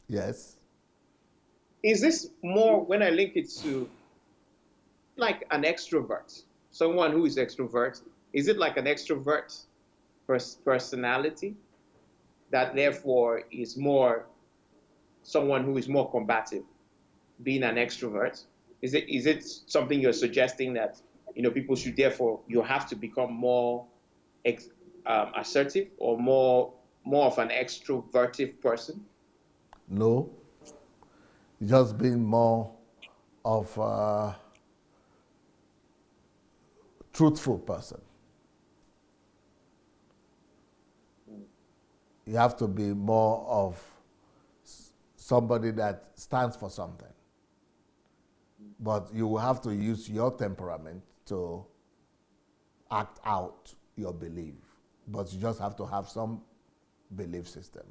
Yes. Is this more, when I link it to like an extrovert, someone who is extrovert, is it like an extrovert personality that therefore is more someone who is more combative, being an extrovert? Is it something you're suggesting that people should therefore, you have to become more assertive or more of an extroverted person? No, just being more of a truthful person. You have to be more of somebody that stands for something. But you will have to use your temperament to act out your belief. But you just have to have some belief system.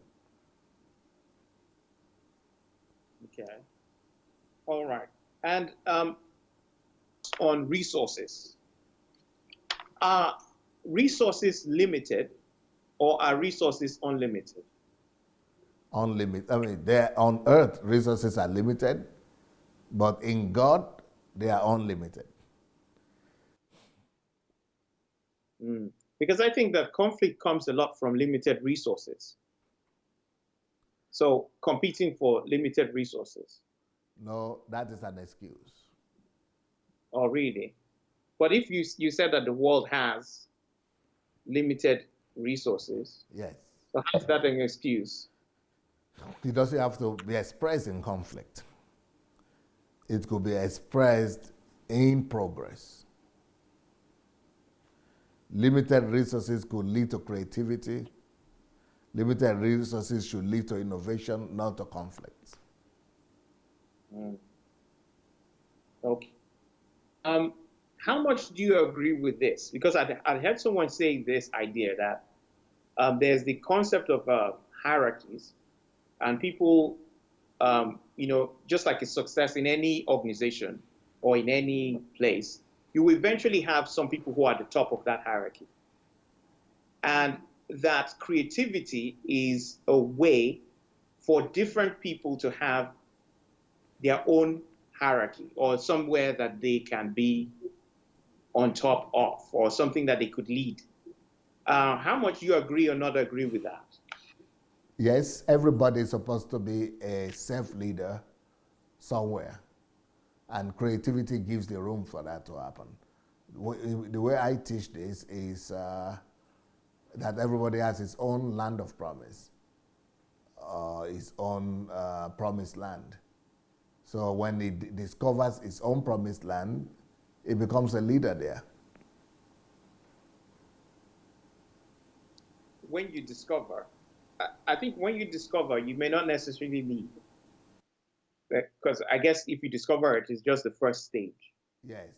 Okay. All right. And on resources, are resources limited or are resources unlimited? Unlimited. I mean, on earth, resources are limited, but in God, they are unlimited. Because I think that conflict comes a lot from limited resources. So competing for limited resources. No, that is an excuse. Oh, really? But if you said that the world has limited resources, Yes. so how is that an excuse? It doesn't have to be expressed in conflict. It could be expressed in progress. Limited resources could lead to creativity. Limited resources should lead to innovation, not to conflict. Okay. How much do you agree with this? Because I heard someone say this idea that there's the concept of hierarchies, and people, just like a success in any organization or in any place, you will eventually have some people who are at the top of that hierarchy. And that creativity is a way for different people to have their own hierarchy or somewhere that they can be on top of or something that they could lead. How much you agree or not agree with that? Yes, everybody is supposed to be a self-leader somewhere, and creativity gives the room for that to happen. The way I teach this is that everybody has his own land of promise, his own promised land. So when he discovers his own promised land, he becomes a leader there. When you discover, I think when you discover, you may not necessarily lead. Because I guess if you discover it, it's just the first stage. Yes,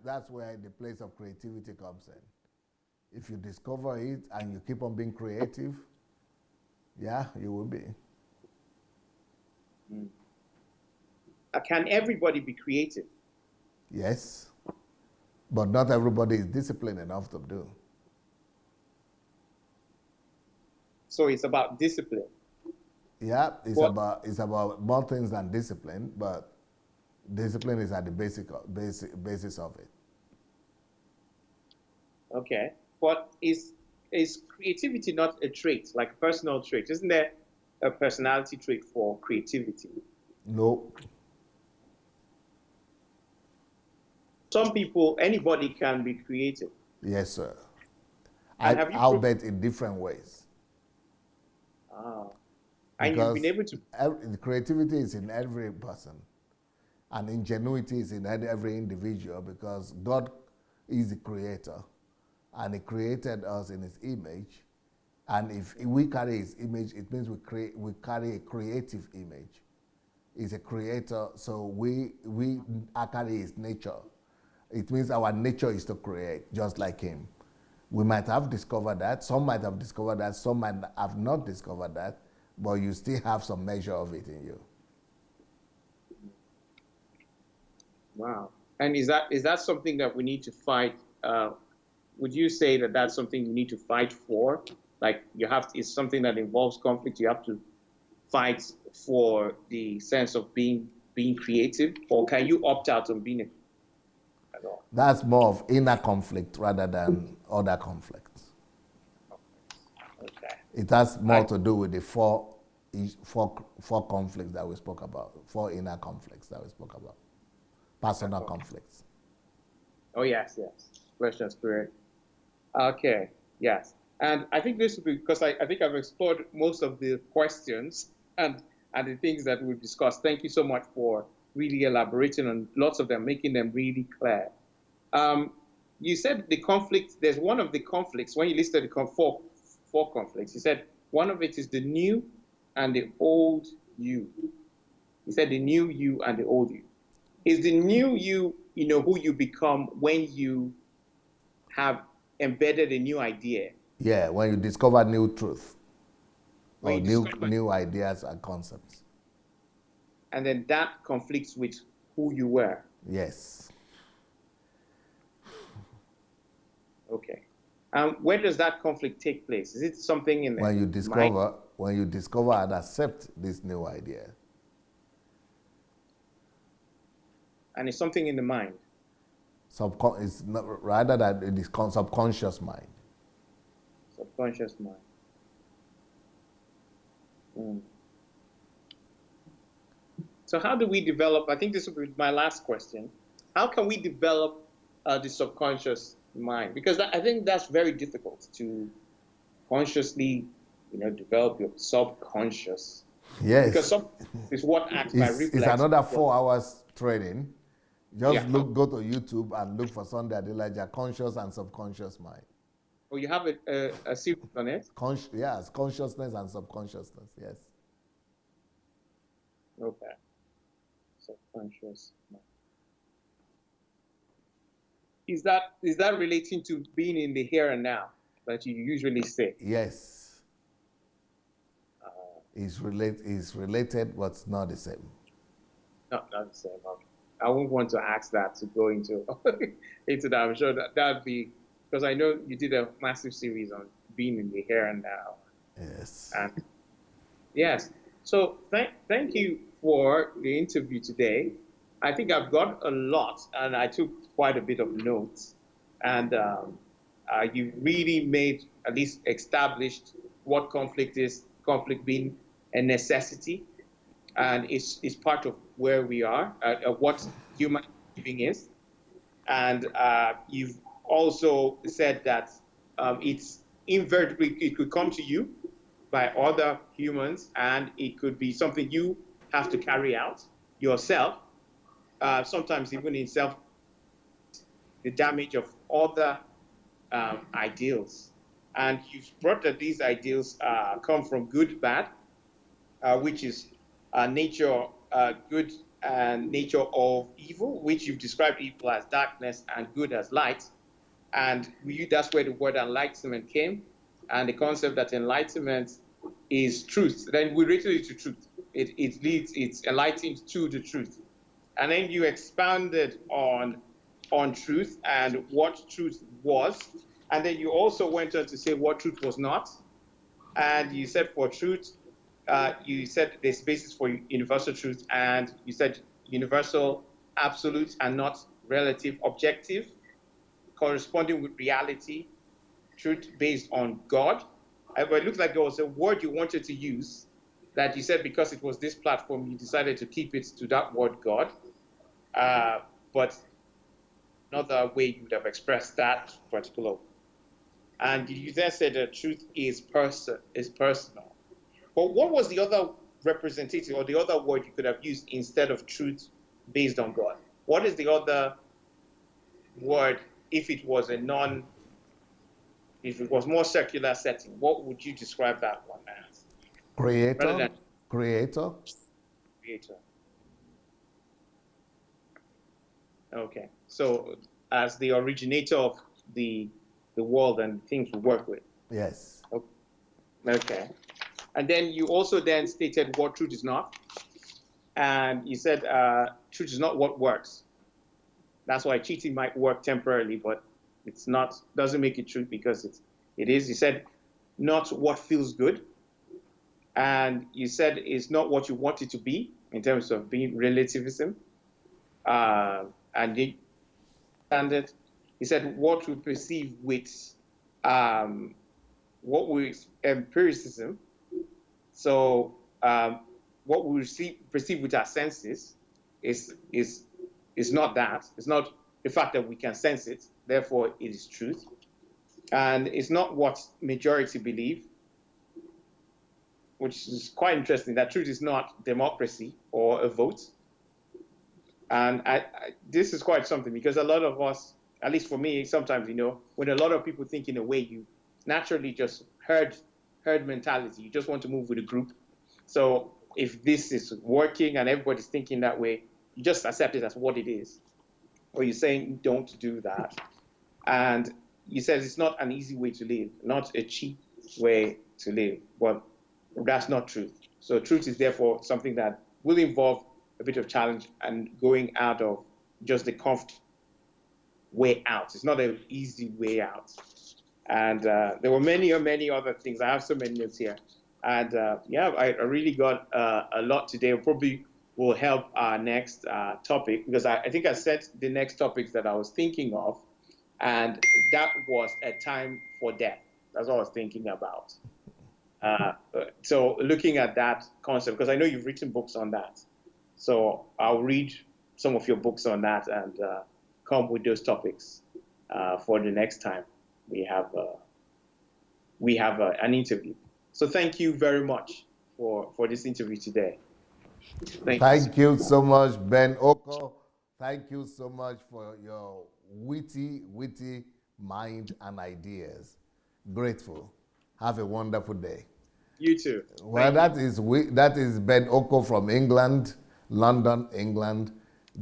that's where the place of creativity comes in. If you discover it and you keep on being creative, yeah, you will be. Can everybody be creative? Yes, but not everybody is disciplined enough to do. So it's about discipline. Yeah, it's about more things than discipline, but discipline is at the basis of it. Okay, but is creativity not a trait, like a personal trait? Isn't there a personality trait for creativity? No. Some people, anybody can be creative. Yes, sir. I'll bet in different ways. And you've been able to. Creativity is in every person, and ingenuity is in every individual, because God is the creator, and He created us in His image. And if we carry His image, it means we carry a creative image. He's a creator, so we carry His nature. It means our nature is to create, just like Him. We might have discovered that. Some might have discovered that. Some might have not discovered that. But you still have some measure of it in you. Wow. And is that something that we need to fight? Would you say that that's something you need to fight for? Like it's something that involves conflict. You have to fight for the sense of being creative, or can you opt out on being at all? That's more of inner conflict rather than other conflicts. Okay. It has more to do with the four conflicts that we spoke about, four inner conflicts that we spoke about, personal conflicts. Oh yes, flesh and spirit. Okay, yes, and I think this will be because I think I've explored most of the questions and the things that we've discussed. Thank you so much for really elaborating on lots of them, making them really clear. You said the conflict. There's one of the conflicts when you listed the four conflicts. You said one of it is the new and the old you. You said the new you and the old you. Is the new you, who you become when you have embedded a new idea? Yeah, when you discover new truth or when new ideas and concepts. And then that conflicts with who you were. Yes. Okay. Where does that conflict take place? Is it something in when you discover mind? When you discover and accept this new idea? And it's something in the mind. It's not, rather than it is subconscious mind. Subconscious mind. So how do we develop? I think this will be my last question. How can we develop the subconscious mind? Because I think that's very difficult to consciously, develop your subconscious. Because Yes. some is what acts by It's reflex. another 4 hours training. Just Yeah. go to YouTube and look for Sunday Adelaja, conscious and subconscious mind. Or you have a series on it. Yes, consciousness and subconsciousness. Yes. Okay. Subconscious mind. Is that relating to being in the here and now that you usually say? Yes. It's related, but it's not the same. Not the same. Okay. I won't want to ask that to go into that. I'm sure that'd be, because I know you did a massive series on being in the here and now. Yes. And yes. So thank you for the interview today. I think I've got a lot, and I took quite a bit of notes. And you really made, at least established what conflict is, conflict being a necessity, and it's part of where we are, what human living is. And you've also said that it's invariably, it could come to you by other humans, and it could be something you have to carry out yourself, sometimes even in self, the damage of other ideals. And you've brought that these ideals come from good, bad, which is nature good and nature of evil, which you've described evil as darkness and good as light. And that's where the word enlightenment came, and the concept that enlightenment is truth. Then we relate it to truth. It's enlightened to the truth. And then you expanded on truth and what truth was. And then you also went on to say what truth was not. And you said for truth, you said there's basis for universal truth, and you said universal absolute and not relative objective, corresponding with reality, truth based on God. But it looked like there was a word you wanted to use that you said because it was this platform, you decided to keep it to that word God. But another way you would have expressed that particular. And you then said that truth is personal. But what was the other representative or the other word you could have used instead of truth based on God? What is the other word if it was if it was more circular setting? What would you describe that one as? Creator. Creator. Creator. Okay. So as the originator of the world and things we work with. Yes. Okay. And then you also then stated what truth is not. And you said truth is not what works. That's why cheating might work temporarily, but it's not, doesn't make it true because it is. You said not what feels good. And you said it's not what you want it to be in terms of being relativism. And you standard. He said what we perceive with what we empiricism. So what we perceive with our senses is not that. It's not the fact that we can sense it. Therefore, it is truth. And it's not what majority believe, which is quite interesting. That truth is not democracy or a vote. And this is quite something because a lot of us, at least for me, sometimes, when a lot of people think in a way, you naturally just herd mentality. You just want to move with a group. So if this is working and everybody's thinking that way, you just accept it as what it is. Or you're saying don't do that. And you said it's not an easy way to live, not a cheap way to live. But that's not truth. So truth is therefore something that will involve a bit of challenge and going out of just the comfort way out. It's not an easy way out. And there were many other things. I have so many notes here. And I really got a lot today. Probably will help our next topic because I think I set the next topics that I was thinking of. And that was a time for death. That's what I was thinking about. So looking at that concept, because I know you've written books on that. So I'll read some of your books on that and come with those topics for the next time we have an interview. So thank you very much for this interview today. Thank you so much, Ben Okoh. Thank you so much for your witty mind and ideas. Grateful. Have a wonderful day. You too. Well, that is Ben Okoh from England, London, England,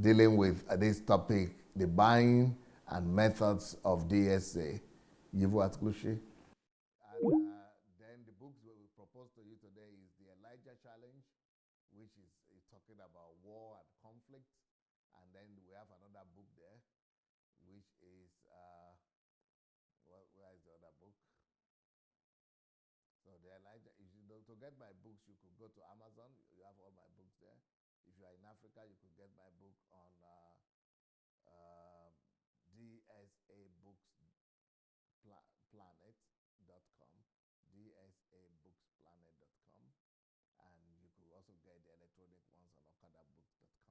dealing with this topic, the buying and methods of DSA. Yivu Atklushi. And then the books we will propose to you today is The Elijah Challenge, which is talking about war and conflict. And then we have another book there, which is, where is the other book? So the Elijah, if you know, to get my books, you could go to Amazon. You have all my books there. If you are in Africa, you could get my book on dsabooksplanet.com, dsabooksplanet.com, and you could also get the electronic ones on okadabooks.com.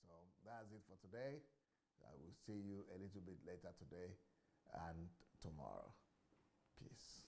So that's it for today. I will see you a little bit later today and tomorrow. Peace.